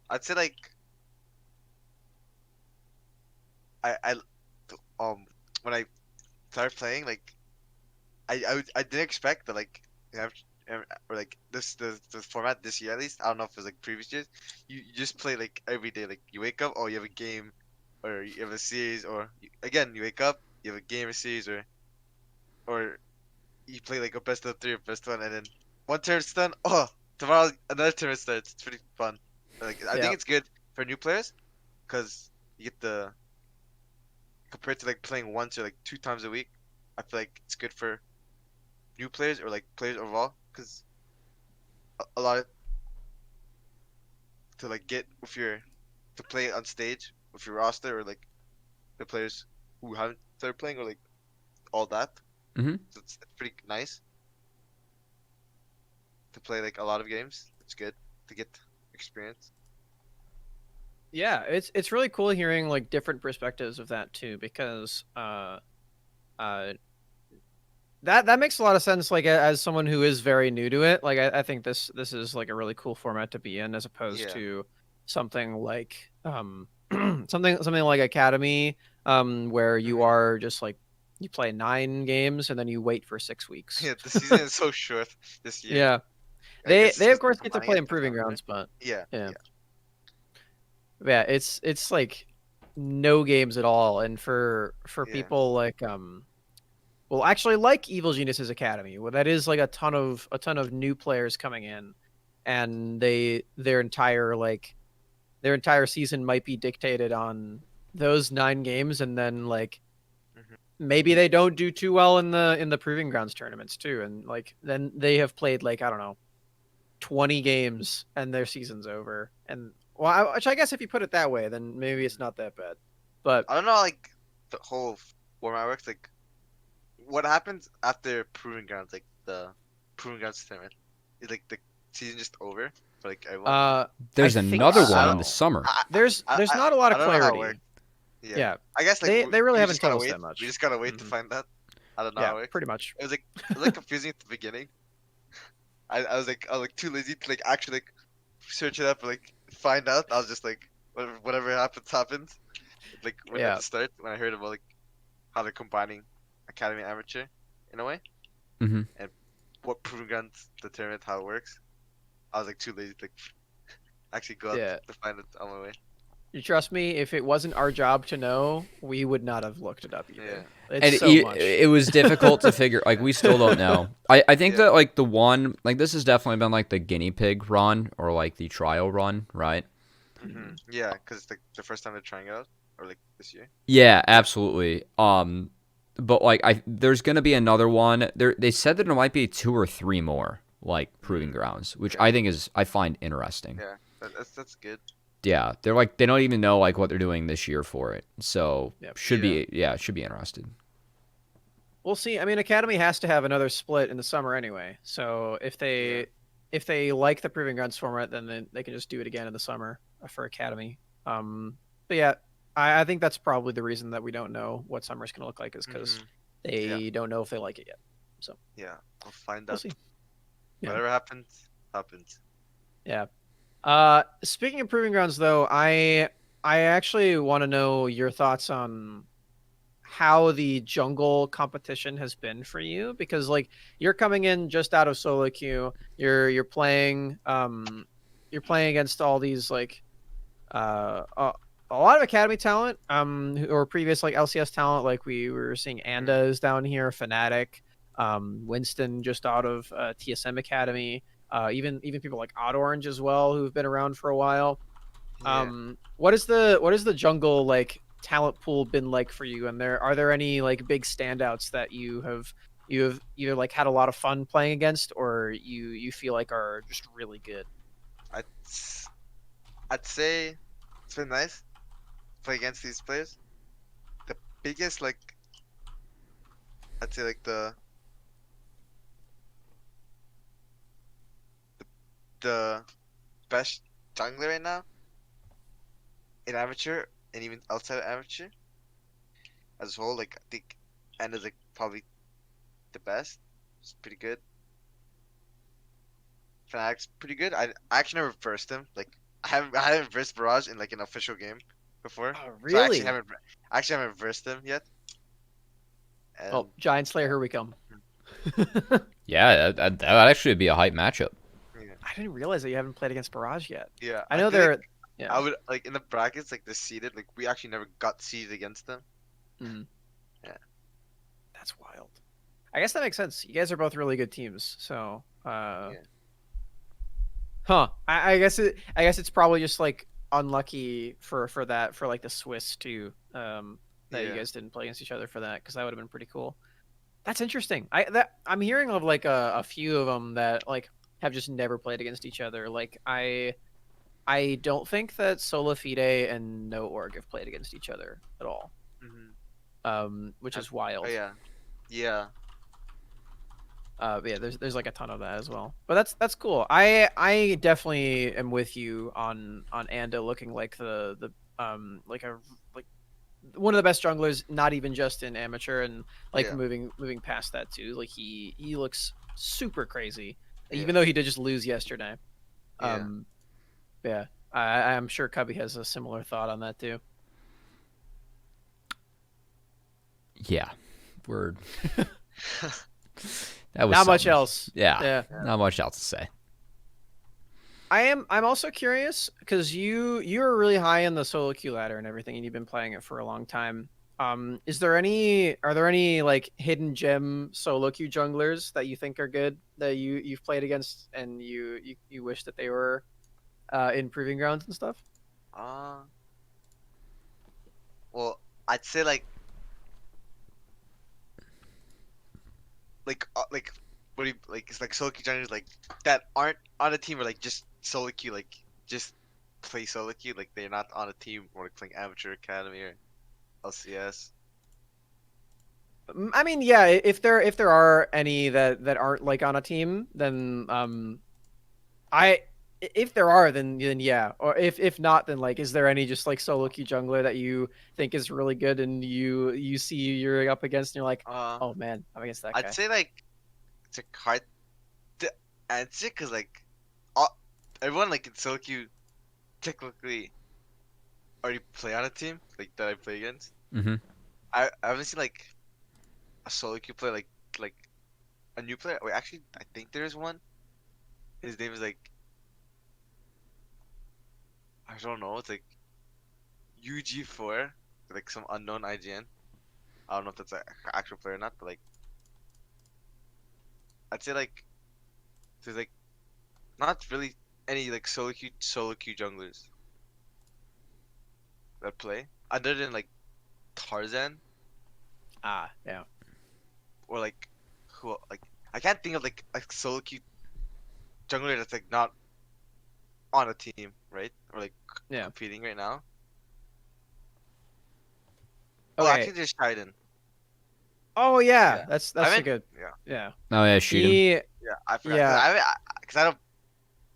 I'd say like I um when I started playing, like I didn't expect that like you have or like the format this year at least. I don't know if it was like previous years. You just play like every day. Like you wake up, oh you have a game, or you have a series, or again you wake up, you have a game or series, or you play like a best of three or best one, and then one turn's done. Oh, tomorrow another turn starts. It's pretty fun. Like I think yeah, it's good for new players because you get the compared to like playing once or like 2 times a week. I feel like it's good for new players or like players overall because a lot of, to like get with your to play on stage with your roster or like the players who haven't started playing or like all that. Mm-hmm. So it's pretty nice to play like a lot of games. It's good to get experience. yeah. It's really cool hearing like different perspectives of that too, because uh that makes a lot of sense. Like as someone who is very new to it, like I think this is like a really cool format to be in, as opposed Yeah. to something like something like Academy, where you hmm are just like you play 9 games and then you wait for 6 weeks. Yeah, the season is so short this year. Yeah, I guess they of because course they're get to combining play it in with proving another. grounds, but Yeah, yeah, yeah, yeah, it's like no games at all, and for yeah, people like well, actually, like Evil Geniuses Academy, well, that is like a ton of new players coming in, and their entire like their entire season might be dictated on those 9 games, and then like Mhm. maybe they don't do too well in the proving grounds tournaments too, and like then they have played like I don't know 20 games and their season's over. And well, which I guess if you put it that way, then maybe it's not that bad. But I don't know like the whole format works. Like, what happens after proving grounds? Like the proving grounds tournament is like the season just over for like everyone. There's I think another one so. in the summer. there's not a lot of I don't know how it clarity. works. Yeah. Yeah, I guess like they really we haven't just gotta told us wait. that much. We just gotta wait to Mhm. find that. I don't know Yeah, how it works. pretty much. It was like confusing at the beginning. I was like too lazy to like actually like search it up and like find out. I was just like whatever happens. Like when at Yeah. the start when I heard about like how they're combining academy and amateur in a way Hmm. and what proving grounds determine how it works. I was like too lazy to like actually go out Yeah. to find it on my way. You trust me, if it wasn't our job to know, we would not have looked it up either. Yeah. It's And so much. it was difficult to figure. Like we still don't know. I think Yeah. that like the one like this has definitely been like the guinea pig run or like the trial run, right? Yeah, because it's like the first time they're trying it out, or like this year. Yeah, absolutely. But like there's gonna be another one. They said that there might be 2 or 3 more like proving grounds, which Yeah. I find interesting. Yeah, that's good. Yeah, they're like they don't even know like what they're doing this year for it. So Yep. should be interested. We'll see. I mean, Academy has to have another split in the summer anyway. So if they like the proving grounds format, then they can just do it again in the summer for Academy. But yeah, I think that's probably the reason that we don't know what summer's going to look like is because they don't know if they like it yet. So Yeah, we'll find we'll out. see. Yeah. Whatever happens, happens. Yeah. Speaking of proving grounds, though, I actually want to know your thoughts on how the jungle competition has been for you, because like you're coming in just out of solo queue, you're playing against all these like a lot of academy talent or previous like LCS talent, like we were seeing Andas down here, Fnatic, Winston just out of TSM Academy, even people like Odd Orange as well who've been around for a while. Yeah. What is the jungle like talent pool been like for you? And are there any like big standouts that you have either like had a lot of fun playing against, or you feel like are just really good? I'd I'd say it's been nice to play against these players. The biggest like I'd say like the best jungler right now in amateur and even outside of amateur as a whole. Like I think Anna's like probably the best. It's pretty good. Fnatic's pretty good. I actually never versed him. Like I haven't versed Barrage in like an official game before. Oh, So I really? actually haven't versed him yet. And Oh, Giant Slayer, here we come. Yeah, that actually would be a hype matchup. I didn't realize that you haven't played against Barrage yet. yeah, I know feel like they're yeah. I would like in the brackets like the seeded like we actually never got seeded against them. Yeah. That's wild. I guess that makes sense. You guys are both really good teams, so huh. I guess it's probably just like unlucky for that, for like the Swiss too. That you Yeah. guys didn't play against each other for that, because that would have been pretty cool. That's interesting. I'm hearing of like a few of them that like have just never played against each other. Like I don't think that Solafide and No Org have played against each other at all. Which is wild. Oh yeah, yeah. But yeah, there's like a ton of that as well. But that's cool. I definitely am with you on Anda looking like the like one of the best junglers, not even just in amateur, and like Yeah. moving past that too. Like he looks super crazy, Yeah. even though he did just lose yesterday. Yeah. Yeah. I'm sure Cubby has a similar thought on that too. Yeah, word. That was Not much something. else. Yeah, Yeah. not much else to say. I'm also curious because you're really high in the solo queue ladder and everything, and you've been playing it for a long time. Are there any like hidden gem solo queue junglers that you think are good that you've played against and you wish that they were in proving grounds and stuff? Uh, well, I'd say like what do you like? It's like solo queue junglers like that aren't on a team or like just solo queue like just play solo queue like they're not on a team or like playing amateur academy or LCS. I mean, yeah, if there are any that aren't like on a team, then I if there are, then yeah, or if not, then like, is there any just like solo queue jungler that you think is really good and you see you're up against and you're like, Uh, oh man, I'm against that I'd guy. say like it's a hard to answer because like all, everyone like in solo queue technically already play on a team like that I play against. Mm-hmm. I haven't seen like a solo queue play like a new player. Wait, actually, I think there's one. His name is like I don't know. It's like UG4, like some unknown IGN. I don't know if that's an actual player or not, but like I'd say like there's like not really any like solo queue junglers that play other than like Tarzan Ah, yeah. or like who like I can't think of like a solo queue jungler that's like not on a team, right? Or like Yeah. competing right now. Oh, Okay. actually, there's Shiden. Oh yeah, Yeah, that's I a meant good. yeah, Yeah. Oh yeah, shoot him. He yeah. I forgot yeah. because I don't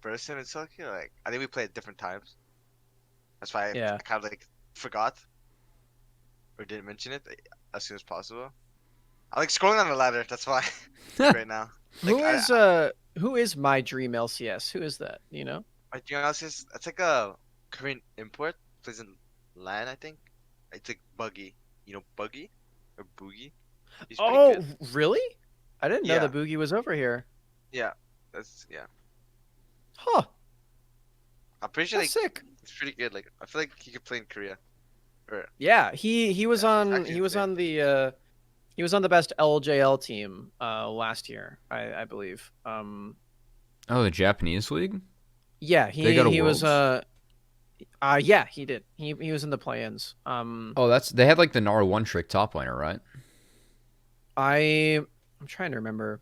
burst him in solo queue. Like I think we play at different times. That's why Yeah. I kind of like forgot or didn't mention it as soon as possible. I like scrolling on the ladder. That's why right now. Like Who is my dream LCS? Who is that? You know? my dream house is it's like a Korean import plays in LAN. I think it's like Buggy. You know Buggy or Boogie. He's pretty Oh, good. really? I didn't know Yeah, that Boogie was over here. yeah. That's yeah. Huh. I'm pretty sure That's like sick. he's pretty good. Like I feel like he could play in Korea. Or Yeah, he was yeah, he's on actually insane. he was on the best LJL team last year, I believe. Oh, the Japanese league. Yeah, They got a he was worlds. yeah, he did. He was in the play-ins. Oh, they had like the Nara one trick top laner, right? I'm trying to remember.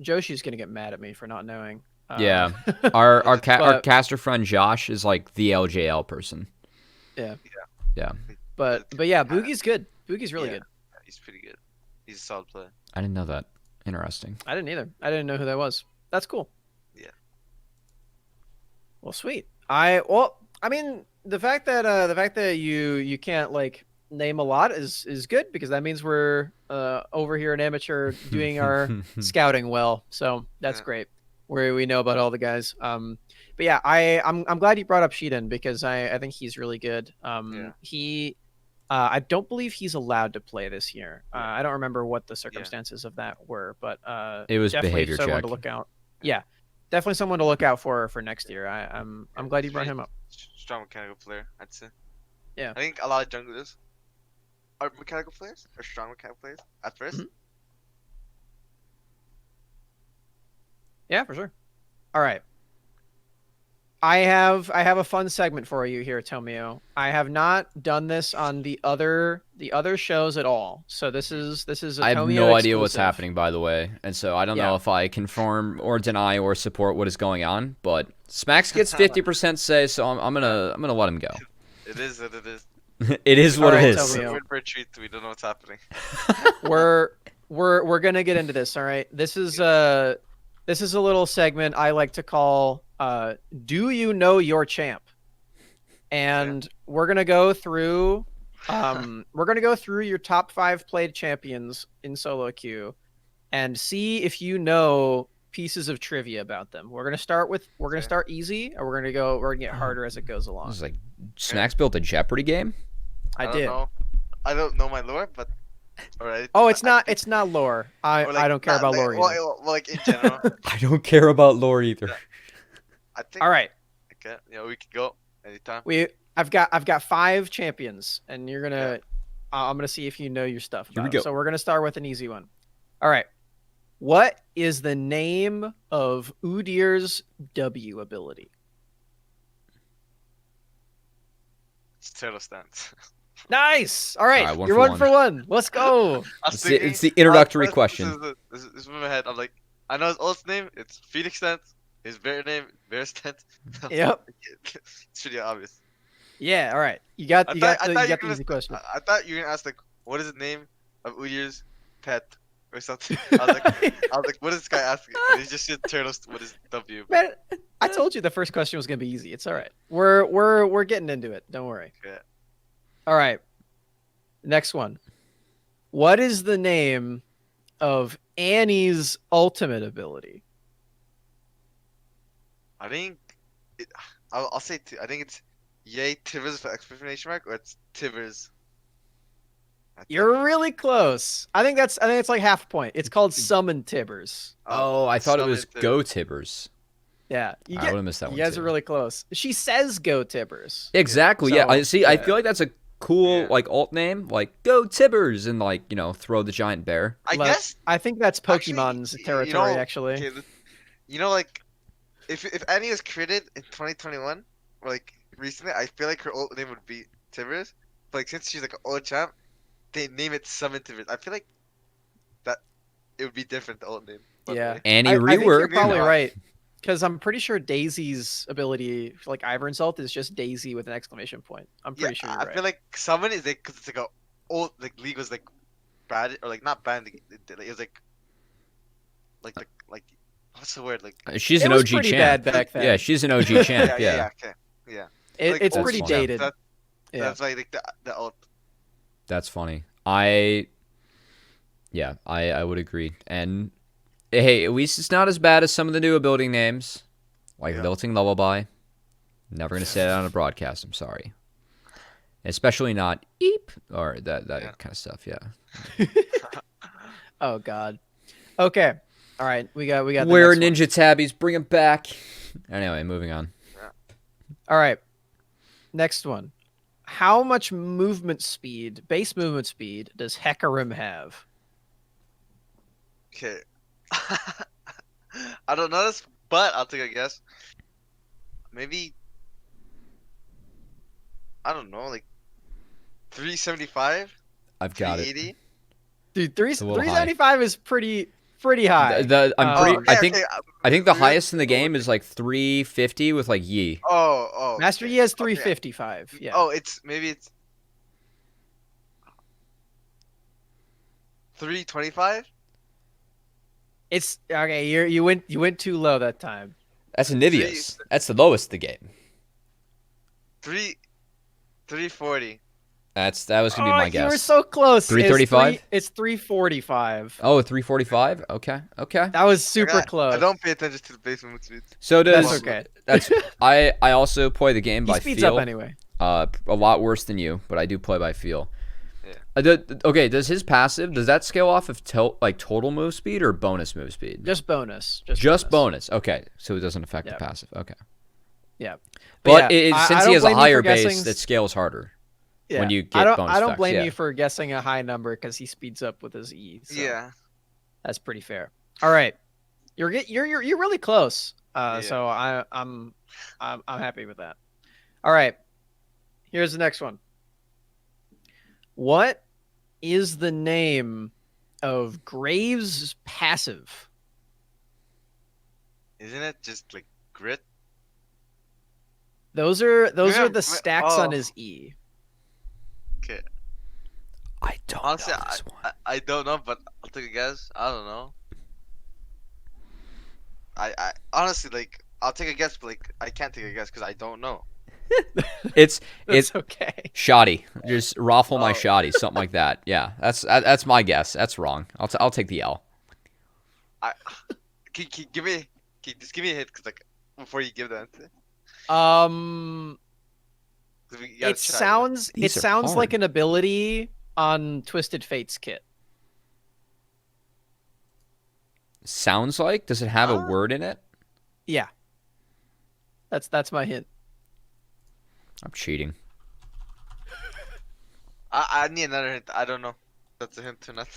Joshi's gonna get mad at me for not knowing. Yeah. Our Was it? our But caster friend Josh is like the LJL person. yeah, Yeah. Was it but yeah, kinda- Boogie's good. Boogie's really yeah, good. he's pretty good. He's a solid player. I didn't know that. Interesting. I didn't either. I didn't know who that was. That's cool. Yeah. Well, sweet. I mean, the fact that you can't like name a lot is good because that means we're over here in amateur doing our scouting well. So that's Yeah. great. Where we know about all the guys. But yeah, I'm glad you brought up Sheedan because I think he's really good. Yeah. He I don't believe he's allowed to play this year. Yeah. I don't remember what the circumstances of that were, but It was definitely behavior someone check. to look out. Yeah, definitely someone to look out for next year. I'm glad you He's brought really him up. strong mechanical player, I'd say. Yeah. I think a lot of junglers are mechanical players or strong mechanical players at 1st. Mhm. Yeah, for sure. All right. I have a fun segment for you here, Tomio. I have not done this on the other shows at all. So this is a I have Tomio no idea what's exclusive. happening, by the way, and so I don't know Yeah. if I confirm or deny or support what is going on. But Smacks gets 50% say, so I'm gonna let him go. It is what it is. It is what All it right, is. Tomio. We're in for a treat. We don't know what's happening. We're gonna get into this. All right. This is a little segment I like to call "Do you know your champ?" And we're gonna go through your top 5 played champions in solo queue and see if you know pieces of trivia about them. We're gonna start easy, and we're gonna get harder as it goes along. This is like Smacks built a Jeopardy game. I don't did. know. I don't know my lore, but alright. Oh, it's not lore. Or, like, I don't care not, about like, lore either. well, like in general. I don't care about lore either. I think. All right. Okay. Yeah, we can go anytime. I've got 5 champions, and you're gonna I'm gonna see if you know your stuff. Here we about it. go. So we're gonna start with an easy one. All right. What is the name of Udyr's W ability? It's turtle stance. Nice. All right, All right, one you're for one one. for one. Let's go. I was It's thinking, the introductory this question. This is in my head. I'm like, I know his old name. It's Phoenix Stance. His bear name, Bear Stance. Yep. It's pretty obvious. Yeah. All right. You got I thought the you were easy question. I thought you were gonna ask like, what is the name of Uyir's pet or something. I was like, what is this guy asking? And he just said turtles. What is W? Man, I told you the first question was gonna be easy. It's all right. We're getting into it. Don't worry. Yeah. All right. Next one. What is the name of Annie's ultimate ability? I think it, I'll say I think it's Yay Tivers for exclamation mark, or it's Tivers. I think. You're really close. I think it's like half a point. It's called Summon Tibbers. Oh, I thought it was Summon Go Tibbers. Yeah. I would have missed that You one guys too. are really close. She says go Tibbers. Exactly. Yeah. So, I see. I yeah. feel like that's a cool Yeah. like alt name, like Go Tibbers, and like throw the giant bear. I guess I think that's actually, Pokemon's you territory know, actually. okay, like if Annie was created in 2021 or like recently, I feel like her old name would be Tivers. But like since she's like an old champ, they name it Summon Tivers. I feel like that it would be different the old name. by the Yeah. way. Annie I think you're rework. probably Yeah. right. Because I'm pretty sure Daisy's ability, like Ivern's ult, is just Daisy with an exclamation point. I'm Yeah, pretty sure you're I right. feel like Summon is like because it's like a old like league was like bad or like not bad. It was like what's the word like She's It an was OG pretty champ. bad back then. Yeah, she's an OG champ. Yeah, okay yeah. It's That's pretty fine. dated. That, Yeah. That's why like the ult. That's funny. I would agree. And hey, at least it's not as bad as some of the newer building names, like Yeah. Lilting Lullaby. Never gonna say that on a broadcast. I'm sorry. Especially not Eep or that Yeah. kind of stuff. Yeah. Oh God. Okay. All right. We got. The Where next Ninja Tabbies, bring them back. Anyway, moving on. one. All right. Next one. How much movement speed, base movement speed, does Hecarim have? Okay. I don't know this, but I'll take a guess. Maybe I don't know, like 375, I've got it. 380. Dude, a little high. 375 is pretty high. I think the highest in the game is like 350 with like Yi. Oh. Master okay. Yi has Okay. 355. Yeah. Oh, maybe it's 325. It's okay. You went too low that time. That's Nivea's. That's the lowest of the game. 340. That was gonna be my guess. You were so close. 335? It's 345. Oh, 345. Okay. That was super close. I don't pay attention to the base movement speeds. So does That's okay. That's I also play the game He by speeds feel. up anyway. A lot worse than you, but I do play by feel. Yeah. Okay, does his passive that scale off of total move speed or bonus move speed? Just bonus. Just bonus. Okay, so it doesn't affect Yeah. the passive. Okay, Yeah. but yeah, since I he has don't a blame you higher for base, guessing- that scales harder. Yeah. when you get bonus I don't effects, blame yeah. you for guessing a high number because he speeds up with his E. So Yeah. that's pretty fair. All right, you're really close. Yeah. So I'm happy with that. All right, here's the next one. What is the name of Graves' passive? Isn't it just like grit? Those are Yeah, the stacks on oh. his E. Okay. I don't Honestly, know this one. I don't know, but I'll take a guess. I don't know. I honestly like I'll take a guess, but like I can't take a guess because I don't know. It's It's okay. shoddy. Just raffle my Oh. shoddy, something like that. Yeah, that's my guess. That's wrong. I'll take the L. Can give me just give me a hint because like before you give that. 'Cause we gotta It try, sounds These are like hard. an ability on Twisted Fate's kit. Sounds like. Does it have a Ah. word in it? Yeah. That's my hint. I'm cheating. I need another hint. I don't know. That's a hint or not.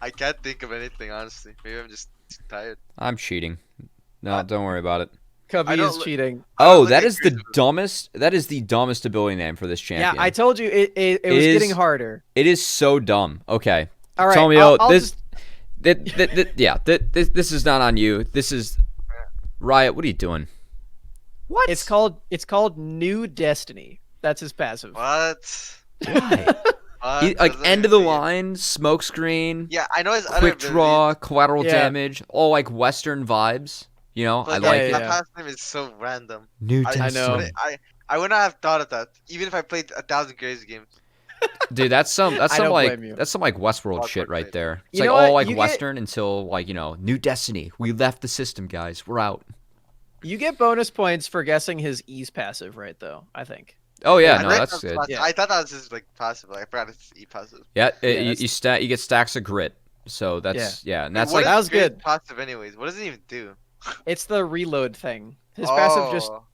I can't think of anything honestly. Maybe I'm just too tired. I'm cheating. No, don't worry about it. Cubby don't is look- cheating. I don't Oh, look that at is the Cruiser. dumbest. That is the dumbest ability name for this champion. Yeah, I told you it was is- getting harder. It is so dumb. Okay, All right, Tomio, I'll this, just this is not on you. This is Riot. What are you doing? what? It's called New Destiny. That's his passive. What? Why? What? Like Doesn't end even of the see it. line, smoke screen, Yeah, I know his other quick abilities, draw, collateral Yeah. damage, all like Western vibes. You know, I but like yeah, it. that yeah. passive name is so random. New I know. Destiny. I would not have thought of that, even if I played 1,000 Graves games. Dude, that's some I don't like blame you. that's some like Westworld Oh, shit right great. there. It's You like know all what? like You get- Western until like New Destiny. We left the system, guys. We're out. You get bonus points for guessing his ease passive, right? Though I think. Oh yeah, I no, think that's good. passive. Yeah. I thought that was his like passive. Like, I forgot it's E passive. Yeah, Yeah, you get stacks of grit. So that's and that's What like That is was Graves' good. Passive, anyways. What does it even do? It's the reload thing. His passive just Oh.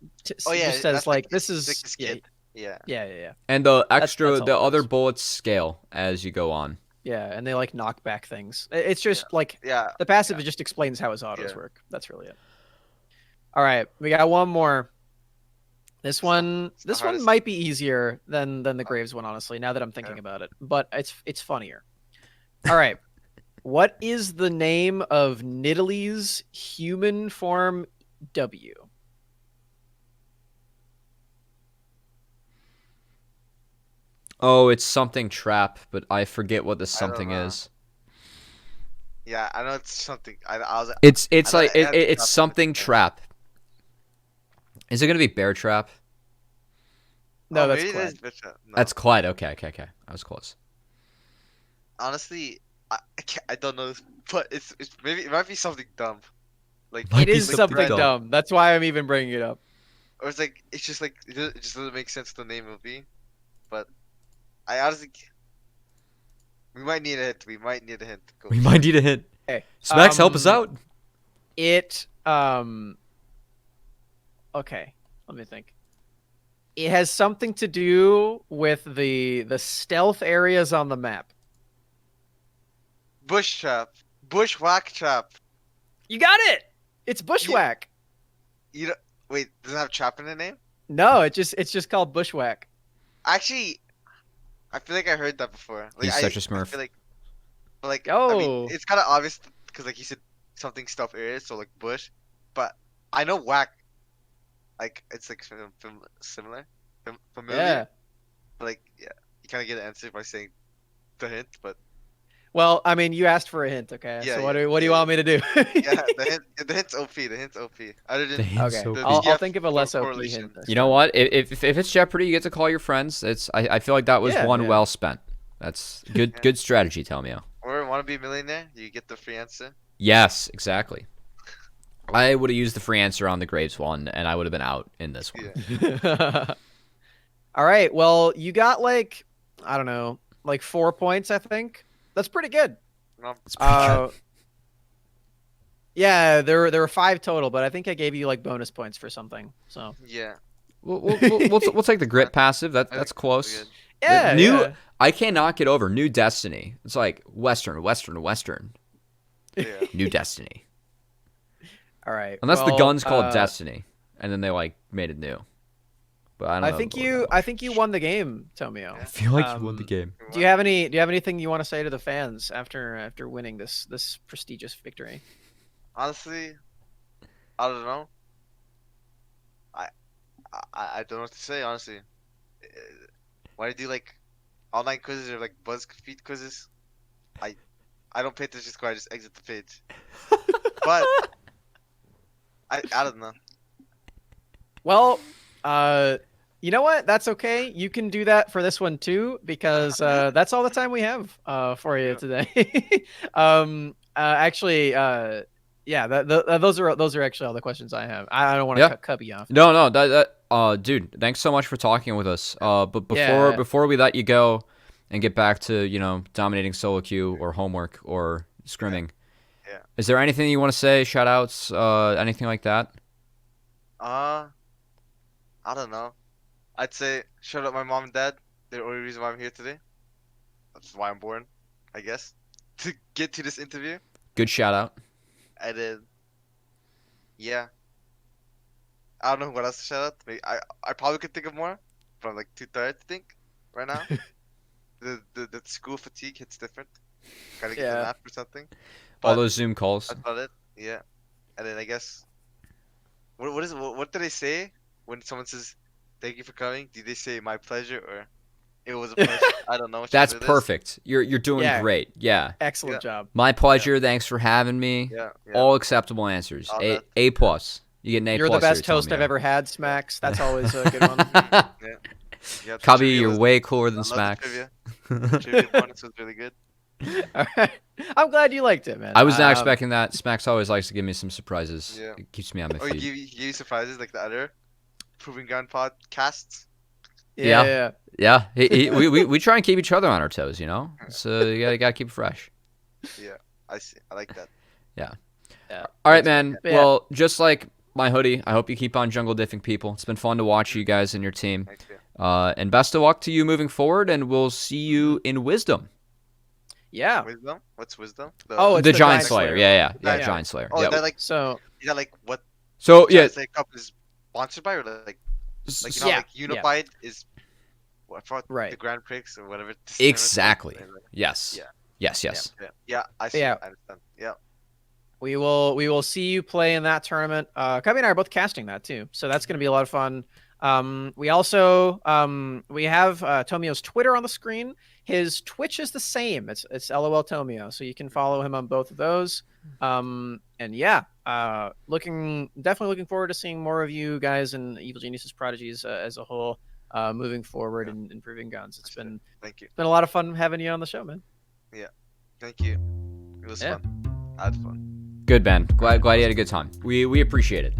Oh yeah, just says that's like his this is sickest yeah, kid. Yeah. yeah. and the extra that's all the it other is. bullets scale as you go on. Yeah, and they like knock back things. It's just like Yeah. the passive just explains how his autos Yeah. work. That's really it. All right, we got one more. This one the hardest. might be easier than the Graves one, honestly, now that I'm thinking Okay. about it. But it's funnier. All right. What is the name of Nidalee's human form W? Oh, it's something trap, but I forget what the I don't something know. is. Yeah, I know it's something. I was. It's I like know it has it's trap something in it. trap. Is it gonna be bear trap? No, Oh, that's maybe it Clyde. is Bishop. No. That's Clyde. Okay. I was close. Honestly, I don't know, but it's maybe it might be something dumb, like Might It be is something something dumb. dumb. That's why I'm even bringing it up. or it's like it's just like it just doesn't make sense the name will be, but I honestly we might need a hint. We might need a hint. Go. We might need a hint. Okay. Smacks, help us out. It okay, let me think. It has something to do with the stealth areas on the map. Bush trap, bushwhack trap. You got it. It's bushwhack. You know, wait, does it have trap in the name? No, it's just called bushwhack. Actually, I feel like I heard that before. Like, He's such a I smurf. feel like, but like, I Oh. mean, it's kind of obvious because like you said something stuff areas, so like bush, but I know whack, like it's like similar, familiar. Yeah. But, like yeah, you kind of get an answer by saying the hint, but Well, I mean, you asked for a hint, okay? Yeah, So what yeah, do you yeah, want me to do? yeah, the hint's OP. The hint's OP. Other than The hint's Okay, so the I'll DF think of a less OP correlation. hint. this You know time. what? If it's Jeopardy, you get to call your friends. It's I feel like that was Yeah, one yeah. well spent. That's good Yeah. good strategy, Tomio. Or want to be a millionaire, you get the free answer. Yes, exactly. I would have used the free answer on the Graves one, and I would have been out in this one. Yeah. All right. Well, you got like I don't know, like 4 points, I think. That's pretty good. No, It's pretty good. Yeah, there were 5 total, but I think I gave you like bonus points for something. So yeah. We'll take the grit passive. I That's think close. we're good. yeah, New- yeah. I cannot get over New Destiny. It's like Western. Yeah. New Destiny. All right. Unless the well, gun's called Destiny, and then they like made it new. But I don't know. I think you won the game, Tomio. Yeah. feel like you um, won the game. Do you have anything you want to say to the fans after winning this prestigious victory? Honestly, I don't know. I don't know what to say. Honestly, when I do like online quizzes or like BuzzFeed quizzes, I don't pay attention to score. I just exit the page. But I don't know. Well, you know what? That's okay. You can do that for this one too, because that's all the time we have for you today. Actually, yeah, those are actually all the questions I have. I don't want to Yeah. cut Cubby off. No, dude, thanks so much for talking with us. But Yeah. before we let you go and get back to dominating solo queue or homework or scrimming, Yeah. is there anything you want to say? Shout outs, anything like that? I don't know. I'd say shout out my mom and dad. They're the only reason why I'm here today. That's why I'm born, I guess, to get to this interview. Good shout out. And then, yeah. I don't know what else to shout out. Maybe I probably could think of more, but I'm like too tired to think right now. The school fatigue hits different. Gotta get the Yeah. nap or something. All But those Zoom calls. that's about it. Yeah. And then I guess what do they say when someone says thank you for coming? Do they say my pleasure or it was a pleasure? I don't know. Which That's one it is. perfect. You're doing Yeah. great. Yeah. Excellent Yeah. job. My pleasure. Thanks for having me. Yeah. Yeah. All acceptable answers. All A that. A plus. You get an A You're the plus. best here, host I've Tomio. ever had, Smacks. That's always a good one. Yeah, the Cubby, trivia you're was- way cooler I than love the Smacks. trivia. The trivia bonus was really good. All right. I'm glad you liked it, man. I was not expecting that. Smacks always likes to give me some surprises. Yeah. It keeps me on my Oh, he feet. gave you surprises like the other Proving Ground podcasts. Yeah. Yeah. yeah. Yeah, we try and keep each other on our toes, you know. So you gotta keep it fresh. Yeah, I see. I like that. Yeah. All right, man. Yeah. Well, just like my hoodie, I hope you keep on jungle diffing people. It's been fun to watch you guys and your team. Thanks, yeah. And best of luck to you moving forward, and we'll see you in Wisdom. Yeah. Wisdom? What's wisdom? Oh, it's The the Giant Giant Slayer. Slayer. Yeah, Yeah. Giant Slayer. Oh, Yeah. is that like So what So yeah, Giant Slayer Cup is sponsored by, or like you know, Yeah, like Unified is what I forgot Right. the Grand Prix or whatever. exactly. Yeah. Yes. Yeah. Yes. Yes. Yeah, I see. Yeah. I understand. Yeah. we will see you play in that tournament. Cubby and I are both casting that too, so that's going to be a lot of fun. We also we have Tomio's Twitter on the screen. His Twitch is the same. It's LOL Tomio, so you can follow him on both of those. And yeah, definitely looking forward to seeing more of you guys and Evil Geniuses Prodigies as a whole, moving forward and improving guns. It's been Thank you. a lot of fun having you on the show, man. Thank you. It was Yeah. fun. I had fun. Good, Ben. Glad you had a good time. We appreciate it.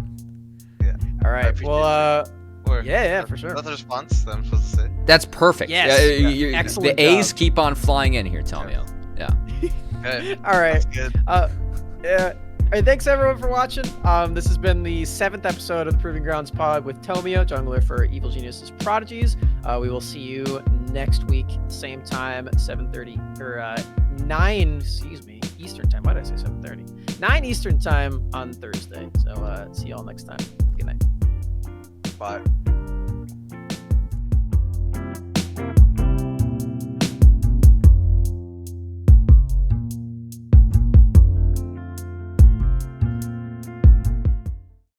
All right, appreciate well, Or yeah, for sure. That's a response that I'm supposed to say. That's perfect. Yes. Yeah, Excellent The A's job. keep on flying in here, Tomio. Yeah. Okay. all right. That's good. Yeah. All right, thanks everyone for watching. This has been the 7th episode of the Proving Grounds Pod with Tomio, jungler for Evil Geniuses Prodigies. We will see you next week, same time, 7:30 or 9. Excuse me, Eastern time. Why did I say 7:30? 9 Eastern time on Thursday. So see y'all next time. Good night. Bye.